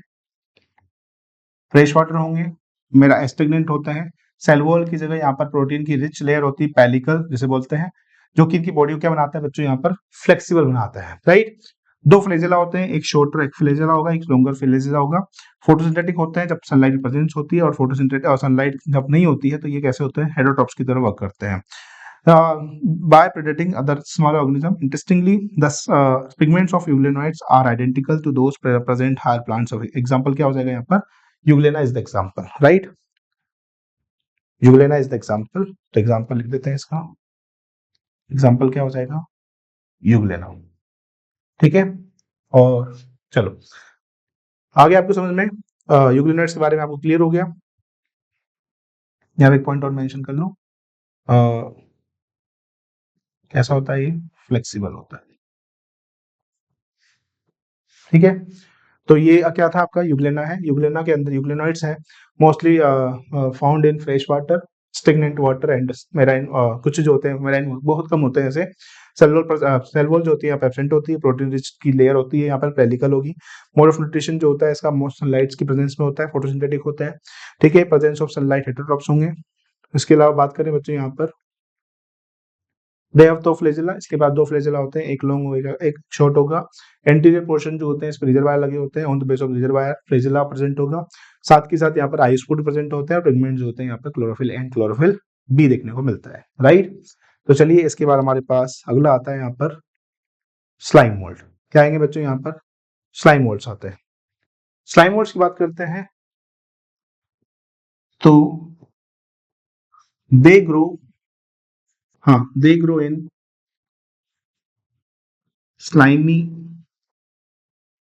फ्रेश वाटर होंगे, मेरा स्टेगनेंट होता है, सेल वॉल की जगह यहाँ पर प्रोटीन की रिच लेयर होती है पेलिकल जिसे बोलते हैं, जो कि इनकी बॉडी को क्या बनाता है बच्चों, यहाँ पर फ्लेक्सिबल बनाता है, राइट। दो फ्लैजेला होते हैं, एक शॉर्टर एक फ्लैजेला होगा, एक लॉन्गर फ्लैजेला होगा। फोटोसिंथेटिक होते हैं जब सनलाइट प्रेजेंस होती है, और फोटोसिंथेटिक और सनलाइट जब नहीं होती है तो ये कैसे होते हैं, हेटेरोट्रॉप्स की तरह वर्क करते हैं by predating other smaller organisms. Interestingly, the pigments of euglenoids are identical to those present higher plants. of example क्या हो जाएगा यहाँ पर, euglena is the example, right? euglena is the example, तो example लिख देते हैं इसका, example क्या हो जाएगा, euglena, ठीक है। और चलो आगे आपको समझ में यूग्लिनोइड्स के बारे में आपको क्लियर हो गया। यहाँ एक पॉइंट और मेंशन कर लो, कैसा होता है ये, फ्लेक्सिबल होता है, ठीक है। तो ये क्या था आपका, यूग्लेना है। यूग्लेना के अंदर यूग्लेनोइड्स हैं, mostly found in fresh water, stagnant water and marine, कुछ जो होते हैं मेराइन बहुत कम होते हैं। जैसे सेल वॉल जो होती है यहाँ पे एब्सेंट होती है, प्रोटीन रिच की लेयर होती है यहाँ पर पेलिकल होगी। मोड ऑफ न्यूट्रिशन जो होता है इसका मोस्ट सनलाइट की प्रेजेंस में होता है, फोटोसिंथेटिक होता है, ठीक है। प्रेजेंस ऑफ सनलाइट हेटेरोट्रॉप्स होंगे। इसके अलावा बात करें बच्चों यहाँ पर दे हैव दो फ्लैजेला, इसके बाद दो फ्लैजेला होते हैं, एक लॉन्ग होगा एक शॉर्ट होगा। एंटीरियर पोर्शन जो होते हैं इस पर रिजर्वायर लगे होते हैं, on the base of reservoir flagella present होगा। साथ के साथ यहाँ पर आइसोपोड प्रेजेंट होते हैं, और पिगमेंट जो होते हैं यहाँ पर क्लोरोफिल एंड क्लोरोफिल बी देखने को मिलता है, राइट। तो चलिए इसके बाद हमारे पास अगला आता है यहाँ पर स्लाइम मोल्ड। क्या आएंगे बच्चों यहाँ पर, स्लाइम मोल्ड्स आते हैं। स्लाइम मोल्ड्स की बात करते हैं तो दे ग्रो, हाँ they grow in slimy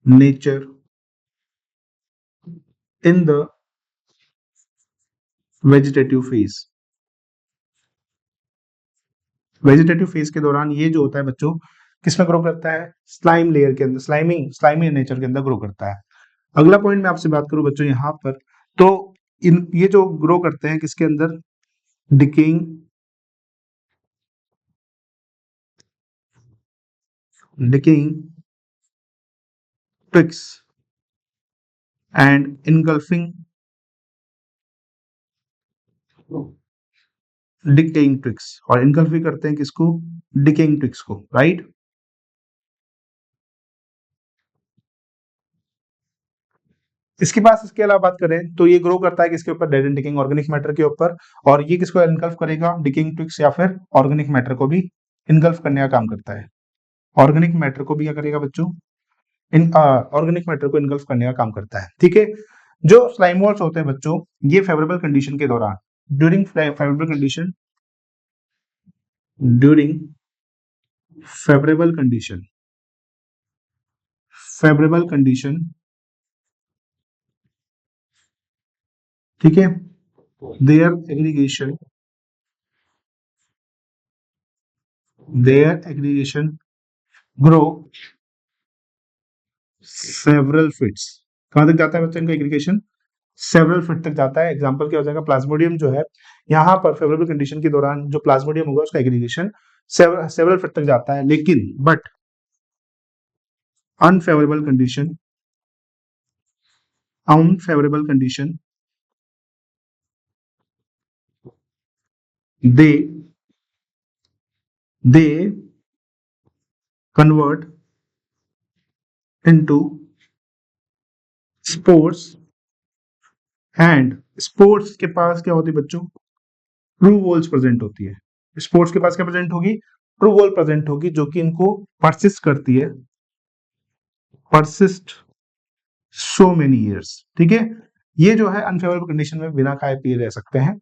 nature in the vegetative phase। Vegetative phase के दौरान ये जो होता है बच्चों किसमें ग्रो करता है, स्लाइम लेयर के अंदर, स्लाइमी नेचर के अंदर ग्रो करता है। अगला पॉइंट मैं आपसे बात करूं बच्चों यहाँ पर, तो इन ये जो ग्रो करते हैं किसके अंदर, decaying twigs and engulfing decaying twigs, और engulf भी करते हैं किसको, डिकेइंग twigs को, राइट। इसके पास इसके अलावा बात करें तो ये ग्रो करता है किसके ऊपर, dead and decaying organic matter के ऊपर, और ये किसको इनगल्फ करेगा, डिकेइंग ट्विग्स या फिर ऑर्गेनिक मैटर को भी इनगल्फ करने का काम करता है। ऑर्गेनिक मैटर को भी क्या करेगा बच्चों, इन ऑर्गेनिक मैटर को इनगल्फ करने का काम करता है, ठीक है। जो स्लाइम वॉल्स होते हैं बच्चों, ये फेवरेबल कंडीशन के दौरान, during favourable condition, during favourable condition, favourable condition, ठीक है, their aggregation grow several fits। कहां तक जाता है बच्चों इनका एग्रीगेशन, सेवरल फीट तक जाता है। एग्जांपल क्या हो जाएगा, प्लाज्मोडियम जो है यहाँ पर फेवरेबल कंडीशन के दौरान जो प्लाज्मोडियम होगा उसका एग्रीगेशन सेवरल फीट तक जाता है, लेकिन but unfavourable condition, unfavourable condition they convert into spores, and sports के पास क्या होती है बच्चों, ट्रू वॉल्स प्रेजेंट होती है। स्पोर्ट्स के पास क्या प्रेजेंट होगी, ट्रू वॉल प्रेजेंट होगी, जो कि इनको परसिस्ट करती है, परसिस्ट सो मेनी ईयर्स, ठीक है। ये जो है अनफेवरेबल कंडीशन में बिना खाए पिए रह सकते हैं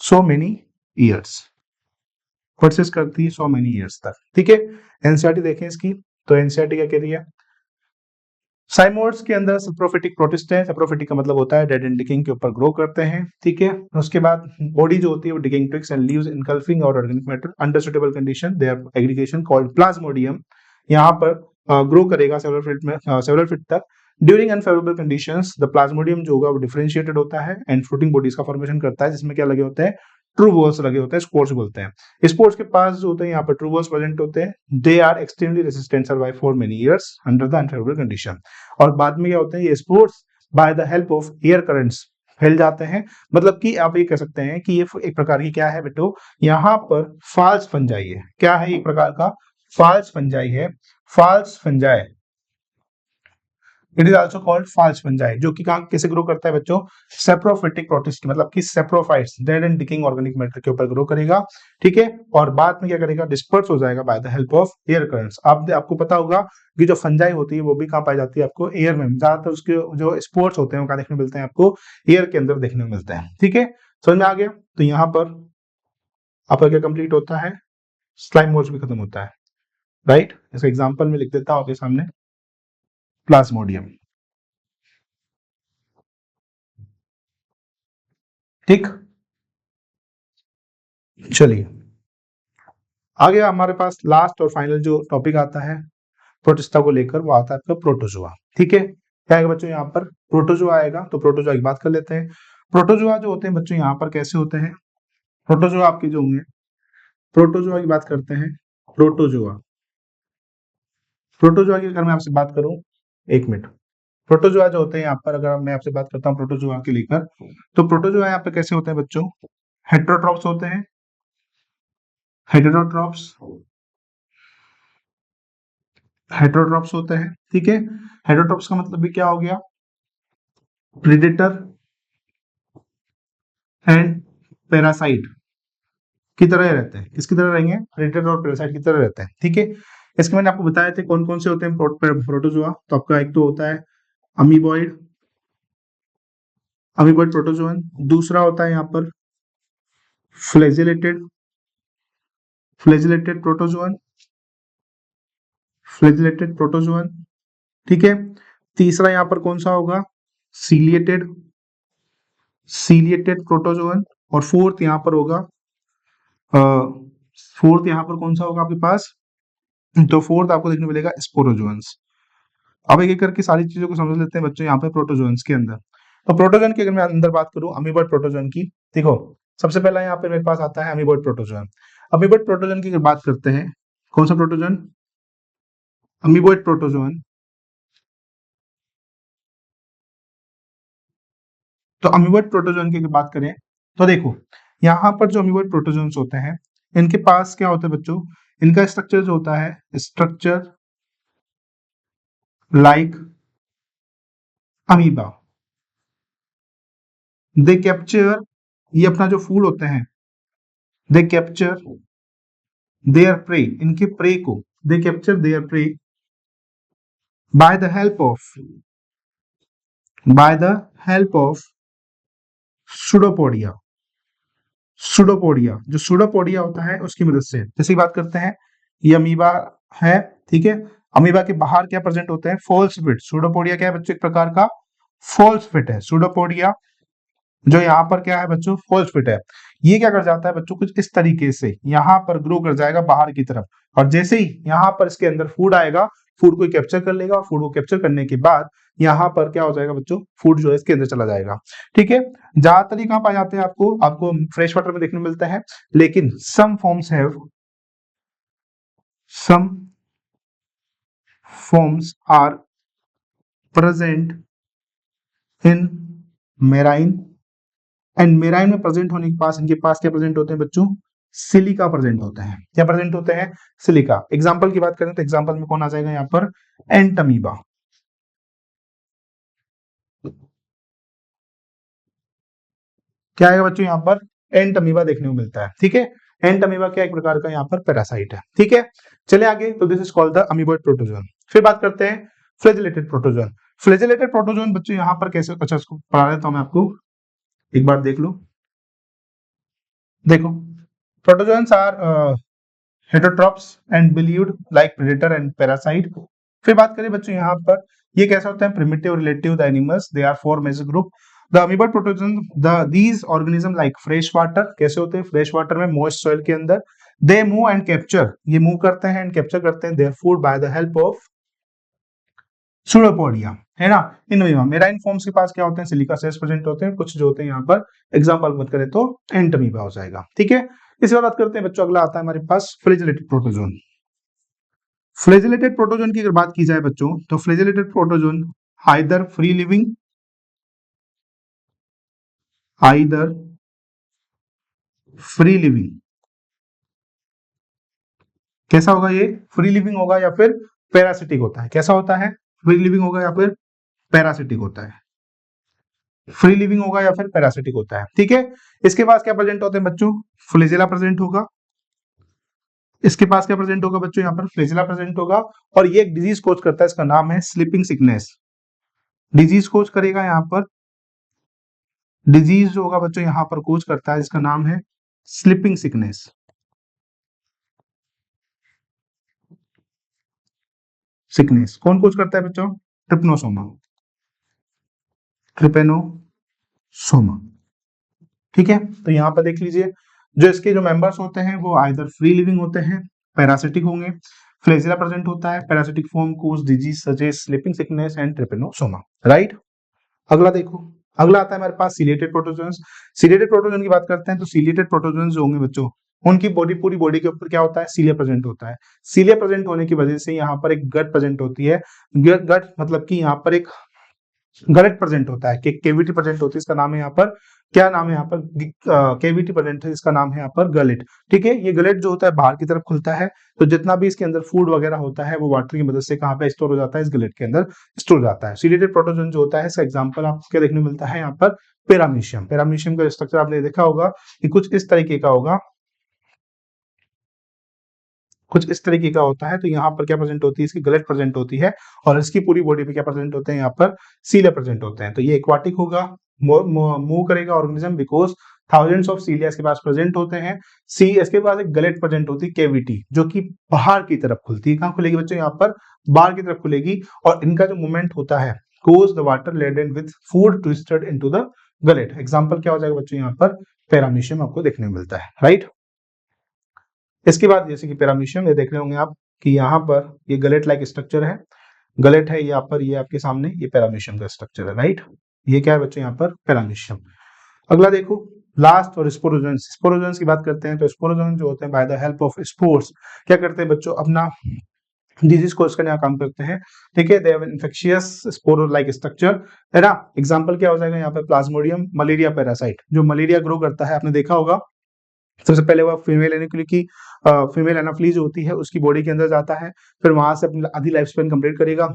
सो मेनी ईयर्स, परसिस्ट करती है सो मेनी ईयर्स तक, ठीक है। एनसीईआरटी देखें इसकी, तो एनसीईआरटी क्या कह रही है, साइमोड्स के अंदर सैप्रोफिटिक प्रोटिस्ट है, सैप्रोफिटिक का मतलब होता है डेड एंड डिकेइंग के ऊपर ग्रो करते हैं, ठीक है। उसके बाद बॉडी जो होती है वो decaying twigs and leaves engulfing और organic matter under suitable condition their aggregation called plasmodium यहाँ पर ग्रो करेगा सेवरल फीट तक। During unfavourable conditions the plasmodium जो होगा वो डिफरेंशिएटेड होता है एंड फ्रूटिंग बॉडीज का फॉर्मेशन करता है, जिसमें क्या लगे होते हैं, ट्रू वॉल्स लगे होते हैं, स्पोर्स बोलते हैं। स्पोर्स के पास जो होते हैं यहाँ पर ट्रू वॉल्स प्रेजेंट होते हैं, they are extremely resistant survive for many years under the unfavourable condition. और बाद में क्या होते हैं, ये spores by the help of air currents फैल जाते हैं। मतलब कि आप ये कह सकते हैं कि ये एक प्रकार की क्या है बेटो, यहाँ पर फाल्स फंजाई है। क्या है, एक प्रकार का फाल्स फंजाई है, false fungi. It is also called false fungi, जो कि कहाँ कैसे ग्रो करता है बच्चों, सेप्रोफिटिक प्रोटिस्ट, मतलब कि saprophytes, dead and डिकिंग organic matter के ऊपर ग्रो करेगा। ठीक है, और बाद में क्या करेगा, डिस्पर्स हो जाएगा bye the help of air currents. आपको पता होगा कि जो फंजाई होती है वो भी कहाँ पाई जाती है, आपको एयर में। ज्यादातर उसके जो स्पोर्ट्स होते हैं वो कहाँ देखने मिलते हैं, आपको एयर के अंदर देखने को मिलते हैं। ठीक है, समझ में आ गया। तो यहाँ पर आपका क्या कंप्लीट होता है, स्लाइम मोल्ड भी खत्म होता है, राइट। इसका एग्जाम्पल में लिख देता हूँ आपके सामने, प्लाज्मोडियम। ठीक, चलिए आगे हमारे पास लास्ट और फाइनल जो टॉपिक आता है प्रोटिस्टा को लेकर, वो आता है आपका प्रोटोजोआ। ठीक है, क्या आएगा बच्चों यहाँ पर, प्रोटोजोआ आएगा। तो प्रोटोजोआ की बात कर लेते हैं। प्रोटोजोआ जो होते हैं बच्चों यहाँ पर कैसे होते हैं, प्रोटोजोआ आपके जो होंगे, प्रोटोजोआ की बात करते हैं। प्रोटोजोआ, प्रोटोजोआ की अगर मैं आपसे बात करूं, एक मिनट, प्रोटोजोआ जो होते हैं यहाँ पर, अगर मैं आपसे बात करता हूँ प्रोटोजोआ के लेकर, तो प्रोटोजोआ यहाँ पे कैसे होते हैं बच्चों, हेटेरोट्रॉप्स होते हैं, हेटेरोट्रॉप्स, हेटेरोट्रॉप्स होते हैं। ठीक है, हेटेरोट्रॉप्स का मतलब भी क्या हो गया, प्रेडेटर एंड पैरासाइट की तरह रहते हैं। किसकी तरह रहेंगे, प्रेडेटर और पैरासाइट की तरह रहते हैं। ठीक है, इसके मैंने आपको बताए थे कौन कौन से होते हैं प्रोटोजोआ। तो आपका एक तो होता है अमीबॉइड, अमीबॉइड प्रोटोजोअन। दूसरा होता है यहाँ पर flagellated, flagellated protozoan, flagellated protozoan. ठीक है, तीसरा यहाँ पर कौन सा होगा, सीलिएटेड, सीलिएटेड प्रोटोजोअन। और फोर्थ यहाँ पर होगा, फोर्थ यहाँ पर कौन सा होगा आपके पास, तो फोर्थ आपको देखने मिलेगा स्पोरोजोअन्स। अब एक एक करके सारी चीजों को समझ लेते हैं बच्चों यहाँ पे प्रोटोजोअन्स के अंदर। तो प्रोटोजोअन की अगर मैं अंदर बात करूं, अमीबॉइड प्रोटोजोअन की, देखो सबसे पहला यहाँ पे मेरे पास आता है अमीबॉइड प्रोटोजोअन। अमीबॉइड प्रोटोजोअन की अगर बात करते हैं, कौन सा प्रोटोजोअन, अमीबॉइड प्रोटोजोअन। तो अमीबॉइड प्रोटोजोअन की अगर बात करें, तो देखो यहाँ पर जो अमीबॉइड प्रोटोजोअन्स होते हैं, इनके पास क्या होता है बच्चों, इनका स्ट्रक्चर जो होता है, structure like amoeba. They capture, ये अपना जो फूड होते हैं, दे कैप्चर देयर प्रे, इनके प्रे को, they capture there pray bye the help of, bye the help of pseudopodia. Pseudopodia, जो सुडोपोडिया होता है उसकी मदद से, जैसे बात करते हैं ये अमीबा है। ठीक है, अमीबा के बाहर क्या प्रेजेंट होते हैं, फॉल्स फिट। सुडोपोडिया क्या है बच्चों, एक प्रकार का फॉल्स फिट है सुडोपोडिया, जो यहाँ पर क्या है बच्चों, फॉल्स फिट है। ये क्या कर जाता है बच्चों, कुछ इस तरीके से यहाँ पर ग्रो कर जाएगा बाहर की तरफ, और जैसे ही यहाँ पर इसके अंदर फूड आएगा, फूड को कैप्चर कर लेगा, और फूड को कैप्चर करने के बाद यहाँ पर क्या हो जाएगा बच्चों, फूड जो है इसके अंदर चला जाएगा। ठीक है, ज्यादातर ये कहाँ पाए जाते हैं, आपको फ्रेश वाटर में देखने को मिलता है, लेकिन some forms have, some forms are present in marine, and marine में प्रेजेंट होने के पास इनके पास क्या प्रेजेंट होते हैं बच्चों, सिलिका प्रेजेंट होते हैं। क्या प्रेजेंट होते हैं, सिलिका। एग्जांपल की बात करें तो एग्जांपल में कौन आ जाएगा यहाँ पर, एंटमीबा। क्या आएगा बच्चों यहाँ पर, एंटमीबा देखने को मिलता है। ठीक है, एंटमीबा क्या एक प्रकार का यहाँ पर पैरासाइट है। ठीक है, चले आगे, तो this is called the amoeboid protozoan. फिर बात करते हैं फ्लैजिलेटेड प्रोटोजोन। फ्लैजिलेटेड प्रोटोजोन बच्चों यहाँ पर कैसे, अच्छा इसको पढ़ा देता हूं मैं आपको, एक बार देख लो। देखो, protozoans are heterotrophs and believed like predator and parasite. फिर बात करें बच्चों यहाँ पर, ये कैसा होता है, primitive relative the animals, they are four major group. The amoeboid protozoan, these organism like fresh water, कैसे होते हैं, फ्रेश वाटर में, मॉइस्ट सॉइल के अंदर। दे मूव एंड कैप्चर, ये मूव करते हैं एंड कैप्चर करते हैं their food by the help of pseudopodia, है ना। इन मेराइन फॉर्म्स के पास क्या होते हैं, सिलिका सेल्स प्रेजेंट होते हैं, कुछ जो होते हैं यहाँ पर, एग्जांपल मत करें तो एंटमीबा हो जाएगा। ठीक है, इसके बाद बात करते हैं बच्चों, अगला आता है हमारे पास फ्लैजिलेटेड प्रोटोजोन। फ्लैजिलेटेड प्रोटोजोन की अगर बात की जाए बच्चों, तो flagellated protozoan either free living either free living, कैसा होगा ये, फ्री लिविंग होगा या फिर पैरासिटिक होता है, कैसा होता है, फ्री लिविंग होगा या फिर पैरासिटिक होता है, फ्री लिविंग होगा या फिर पैरासिटिक होता है, ठीक है। इसके पास क्या प्रेजेंट होते हैं बच्चों, फ्लैजेला प्रेजेंट होगा, इसके पास क्या प्रेजेंट होगा बच्चों, यहाँ पर फ्लैजेला प्रेजेंट होगा, और ये एक डिजीज कोज करता है, इसका नाम है स्लीपिंग सिकनेस, डिजीज कोज करेगा यहाँ पर, डिजीज जो होगा बच्चों यहाँ पर कोज करता है, जिसका नाम है स्लीपिंग सिकनेस, सिकनेस कौन कोज करता है बच्चों, ट्रिपनोसोमा, ट्रिपेनोसोमा, ठीक है। तो यहाँ पर देख लीजिए, जो इसके जो मेंबर्स होते हैं वो आइदर फ्री लिविंग होते हैं, पैरासिटिक होंगे, फ्लैजेला प्रेजेंट होता है, parasitic form cause disease such as sleeping sickness and trypanosoma, right. अगला देखो, अगला आता है हमारे पास सीलिएटेड प्रोटोजोन्स। सीलिएटेड प्रोटोजोन की बात करते हैं तो सीलिएटेड प्रोटोजोन जो होंगे बच्चों, उनकी बॉडी, पूरी बॉडी के ऊपर क्या होता है, सीलिया प्रेजेंट होता है। सीलिया प्रेजेंट होने की वजह से यहाँ पर एक गट प्रेजेंट होती है, गट मतलब कि यहाँ पर एक गलेट प्रेजेंट होता है, केविटी प्रेजेंट होती है, इसका नाम है यहाँ पर, क्या नाम है यहाँ पर, केविटी प्रेजेंट है, इसका नाम है यहाँ पर गलेट, ठीक है। ये गलेट जो होता है बाहर की तरफ खुलता है, तो जितना भी इसके अंदर फूड वगैरह होता है वो वाटर की मदद से कहाँ पे स्टोर हो जाता है, इस गलेट के अंदर स्टोर हो जाता है। सीलिएटेड प्रोटोजोन जो होता है, इसका एग्जाम्पल आपको क्या देखने को मिलता है यहाँ पर, पैरामीशियम। पैरामीशियम का स्ट्रक्चर आपने देखा होगा कि कुछ इस तरीके का होगा, कुछ इस तरीके का होता है। तो यहाँ पर क्या प्रेजेंट होती है, इसकी गलेट प्रेजेंट होती है, और इसकी पूरी बॉडी पे क्या प्रेजेंट होते हैं, यहाँ पर सीलिया प्रेजेंट होते हैं। तो ये एक्वाटिक होगा, मूव करेगा ऑर्गेनिज्म, बिकॉज थाउजेंड्स ऑफ सीलिया इसके पास प्रेजेंट होते हैं। सी इसके पास एक गलेट प्रेजेंट होती है, केविटी, जो कि बाहर की तरफ खुलती है। कहाँ खुलेगी बच्चों, यहाँ पर बाहर की तरफ खुलेगी, और इनका जो मूवमेंट होता है, cause the water laden with food twisted into the gullet. Example क्या हो जाएगा बच्चों, यहाँ पर पैरामीशियम आपको देखने को मिलता है, राइट। इसके बाद जैसे कि पैरामीशियम, ये देख रहे होंगे आप कि यहाँ पर ये गलेट लाइक स्ट्रक्चर है, गलेट है यहाँ पर, ये आपके सामने ये पैरामीशियम का स्ट्रक्चर है, राइट। ये क्या है बच्चों, यहाँ पर पैरामीशियम। अगला देखो, लास्ट और स्पोरोजोन्स। स्पोरोजोन्स की बात करते हैं तो स्पोरोजोन जो होते हैं bye the help of spores क्या करते हैं बच्चों, अपना डिजीज कोज करने का काम करते हैं, ठीक है। They have infectious स्पोरो like structure, है ना। एग्जांपल क्या हो जाएगा यहाँ पे, प्लाज्मोडियम मलेरिया पैरासाइट, जो मलेरिया ग्रो करता है, आपने देखा होगा। सबसे पहले वह फीमेल एनिकुली की फीमेल एनाफ्लीज होती है, उसकी बॉडी के अंदर जाता है, फिर वहां से अपनी आधी लाइफ स्पेन कंप्लीट करेगा,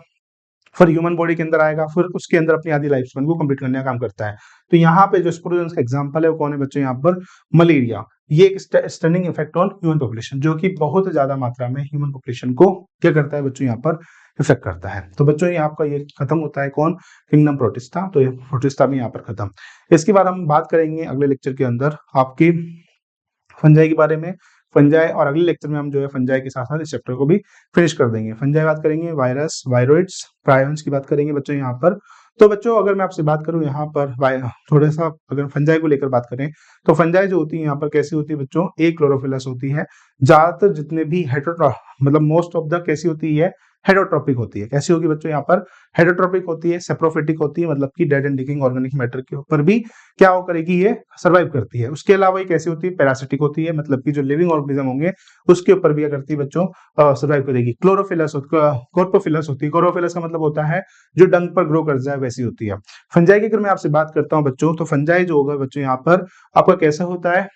फिर ह्यूमन बॉडी के अंदर आएगा, फिर उसके अंदर अपनी आधी लाइफ स्पेन को कंप्लीट करने का काम करता है। तो यहाँ पे जो स्पोरोजोन्स का एग्जांपल है वो कौन है बच्चों, यहाँ पर मलेरिया। ये एक stunning effect on human population, जो कि बहुत ज्यादा मात्रा में ह्यूमन पॉपुलेशन को क्या करता है बच्चों, यहाँ पर इफेक्ट करता है। तो बच्चों ये आपका ये खत्म होता है कौन, किंगडम प्रोटिस्टा। तो ये प्रोटिस्टा भी यहाँ पर खत्म। इसके बाद हम बात करेंगे अगले लेक्चर के अंदर आपकी फंजाई के बारे में, फंजाई, और अगले लेक्चर में हम जो है फंजाई के साथ साथ इस चैप्टर को भी फिनिश कर देंगे। फंजाई बात करेंगे, वायरस, वायरोइड्स, प्रायन्स की बात करेंगे बच्चों यहाँ पर। तो बच्चों अगर मैं आपसे बात करूं यहाँ पर थोड़ा सा अगर फंजाई को लेकर बात करें तो फंजाई जो होती है यहाँ पर कैसी होती है बच्चों, एक क्लोरोफिलस होती है। ज्यादातर जितने भी मतलब मोस्ट ऑफ द कैसी होती है, हेटरोट्रॉपिक होती है। कैसी होगी बच्चों यहाँ पर, हेटरोट्रॉपिक होती है, सेप्रोफिटिक होती है, मतलब कि डेड एंड डिकिंग ऑर्गेनिक मैटर के ऊपर भी क्या हो करेगी, ये सर्वाइव करती है। उसके अलावा ये कैसी होती है, पैरासिटिक होती है, मतलब कि जो लिविंग ऑर्गेनिज्म होंगे उसके ऊपर भी क्या करती है बच्चों, सर्वाइव करेगी। क्लोरोफिलस कॉर्पोफिलस होती है, कॉर्पोफिलस का मतलब होता है जो डंक पर ग्रो कर जाए, वैसी होती है। फंजाई की अगर मैं आपसे बात करता हूँ बच्चों, तो फंजाई जो होगा बच्चों यहाँ पर आपका कैसा होता है,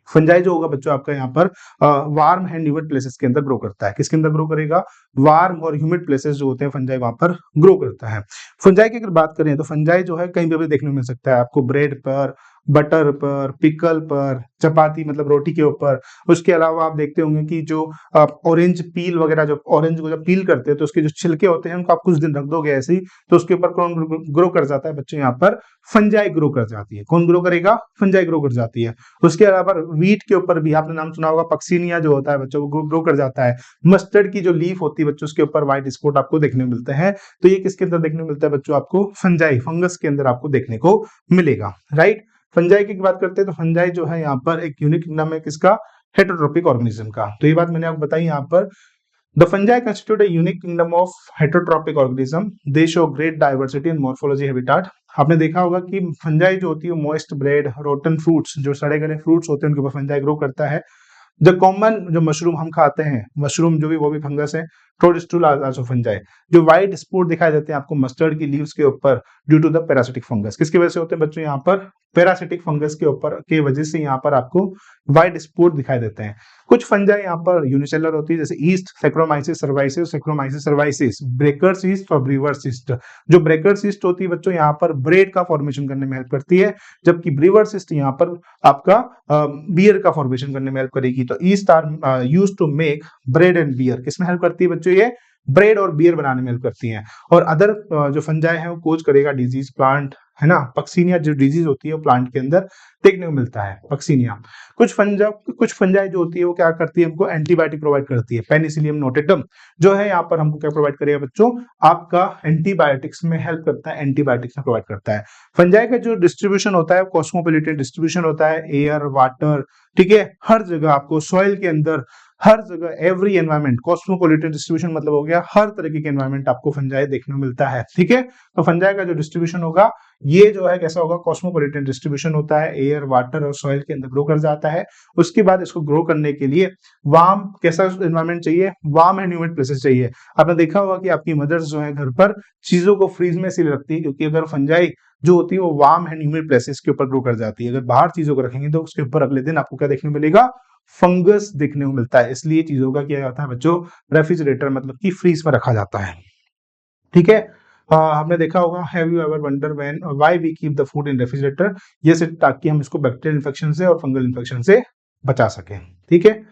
फंजाई जो होगा बच्चों आपका यहाँ पर वार्म एंड ह्यूमिड प्लेसेस के अंदर ग्रो करता है। किसके अंदर ग्रो करेगा, वार्म और ह्यूमिड प्लेसेस जो होते हैं फंजाई वहां पर ग्रो करता है। फंजाई की अगर बात करें तो फंजाई जो है कहीं पे भी देखने को मिल सकता है आपको, ब्रेड पर, बटर पर, पिकल पर, चपाती मतलब रोटी के ऊपर। उसके अलावा आप देखते होंगे कि जो ऑरेंज पील वगैरह, जो ऑरेंज को जब पील करते हैं तो उसके जो छिलके होते हैं उनको आप कुछ दिन रख दोगे ऐसे ही, तो उसके ऊपर कौन ग्रो कर जाता है बच्चों, यहाँ पर फंजाई ग्रो कर जाती है। कौन ग्रो करेगा, फंजाई ग्रो कर जाती है। उसके अलावा वीट के ऊपर भी आपने नाम सुना होगा, पक्सीनिया जो होता है बच्चों वो ग्रो कर जाता है। मस्टर्ड की जो लीफ होती है बच्चों, उसके ऊपर व्हाइट स्पॉट आपको देखने को मिलते हैं। तो ये किसके अंदर देखने को मिलता है बच्चों, आपको फंजाई, फंगस के अंदर आपको देखने को मिलेगा, राइट। फंजाई की बात करते हैं तो फंजाई जो है यहाँ पर एक यूनिक नाम है किसका, हेटरोट्रॉपिक ऑर्गेनिज्म का। तो ये बात मैंने आपको बताई यहाँ पर। The fungi constitute a unique kingdom of heterotropic organism. They show great diversity in morphology habitat. आपने देखा होगा कि फंजाई जो होती है मोइस्ट ब्रेड, रोटन फ्रूट्स, जो सड़े गले फ्रूट्स होते हैं उनके ऊपर फंजाई ग्रो करता है। जो कॉमन जो मशरूम हम खाते हैं, मशरूम जो भी वो भी फंगस है, टोडस्टूल आल्सो फंजाई। जो व्हाइट स्पॉट दिखाई देते हैं आपको मस्टर्ड की लीव्स के ऊपर due to the parasitic fungus, किसकी वजह से होते हैं बच्चों, यहाँ पर पैरासिटिक फंगस के ऊपर के वजह से यहाँ पर आपको व्हाइट स्पॉट दिखाई देते हैं। कुछ फंजाई यहाँ पर यूनिसेलुलर होती है, जैसे east, saccharomyces सर्वाइसिस, saccharomyces सर्वाइसिस, breaker east और ब्रीवर ईस्ट। जो ब्रेकर ईस्ट होती है बच्चों यहाँ पर ब्रेड का फॉर्मेशन करने में हेल्प करती है, जबकि ब्रीवर ईस्ट यहाँ पर आपका बियर का फॉर्मेशन करने में हेल्प करेगी। तो yeast are used to make bread and beer, किसमें हेल्प करती है बच्चों, ये ब्रेड और बियर बनाने में हेल्प करती हैं। और अदर जो फंजाई है वो कोज करेगा डिजीज प्लांट, है ना, पक्सीनिया जो डिजीज होती है वो प्लांट के अंदर देखने को मिलता है, पक्सीनिया। कुछ फंजाई जो होती है वो क्या करती है, हमको एंटीबायोटिक प्रोवाइड करती है। पेनिसिलियम नोटेटम जो है यहाँ पर हमको क्या प्रोवाइड करेगा बच्चों, आपका एंटीबायोटिक्स में हेल्प करता है, एंटीबायोटिक्स में प्रोवाइड करता है। फंजाई का जो डिस्ट्रीब्यूशन होता है कॉस्मोपॉलिटन डिस्ट्रीब्यूशन होता है, एयर, वाटर, ठीक है, हर जगह आपको सॉइल के अंदर, हर जगह, एवरी एनवायरमेंट। कॉस्मोपॉलिटन डिस्ट्रीब्यूशन मतलब हो गया हर तरीके के एनवायरमेंट आपको फंजाई देखने को मिलता है, ठीक है। तो फंजाई का जो डिस्ट्रीब्यूशन होगा ये जो है कैसा होगा, कॉस्मोपॉलिटन डिस्ट्रीब्यूशन होता है, एयर, वाटर और सॉइल के अंदर ग्रो कर जाता है। उसके बाद इसको ग्रो करने के लिए वार्म कैसा एनवायरमेंट चाहिए, वार्म एंड ह्यूमिड प्लेसेस चाहिए। आपने देखा होगा कि आपकी मदर्स जो है घर पर चीजों को फ्रीज में इसलिए रखती है क्योंकि अगर फंजाई जो होती है वो वार्म एंड ह्यूमिड प्लेसेस के ऊपर ग्रो कर जाती है। अगर बाहर चीजों को रखेंगे तो उसके ऊपर अगले दिन आपको क्या देखने को मिलेगा, फंगस देखने को मिलता है। इसलिए चीजों का किया जाता है बच्चों रेफ्रिजरेटर मतलब कि फ्रीज में रखा जाता है, ठीक है। आपने देखा होगा, have you ever wonder when why we keep the food in refrigerator, ये सिर्फ ताकि हम इसको बैक्टीरियल इन्फेक्शन से और फंगल इन्फेक्शन से बचा सकें, ठीक है।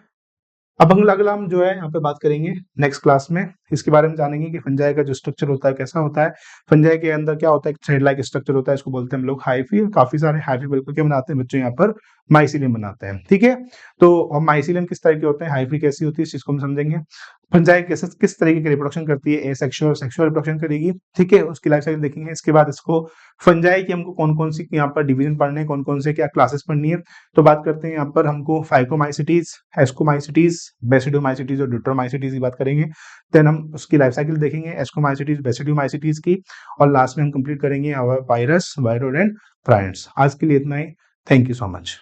अब अगला हम जो है यहाँ पे बात करेंगे नेक्स्ट क्लास में, इसके बारे में जानेंगे कि फंजाई का जो स्ट्रक्चर होता है कैसा होता है। फंजाई के अंदर क्या होता है, थ्रेड लाइक स्ट्रक्चर होता है, इसको बोलते हैं हम लोग हाइफी। काफी सारे हाइफी बिल्कुल क्या बनाते हैं बच्चों, यहाँ पर माइसिलियम बनाते हैं, ठीक है। तो माइसिलियम किस तरह के होते हैं, हाइफी कैसी होती है, इस चीज को हम समझेंगे। फंजाई किस तरीके की रिप्रोडक्शन करती है, एसेक्सुअल, सेक्सुअल रिप्रोडक्शन करेगी, ठीक है। उसकी लाइफ साइकिल देखेंगे। इसके बाद इसको फंजाई की हमको कौन कौन सी यहाँ पर डिवीजन पढ़ने हैं, कौन कौन से क्या क्लासेस पढ़नी है, तो बात करते हैं यहाँ पर हमको फाइकोमाइसिटीज, एस्कोमाइसिटीज, बेसिडोमाइसिटीज और ड्यूटरोमाइसिटीज की बात करेंगे। देन हम उसकी लाइफ साइकिल देखेंगे, एस्कोमाइसिटीज, बेसिडोमाइसिटीज की, और लास्ट में हम कंप्लीट करेंगे वायरस, वायरोड एंड प्रायंट्स। आज के लिए इतना ही, थैंक यू सो मच।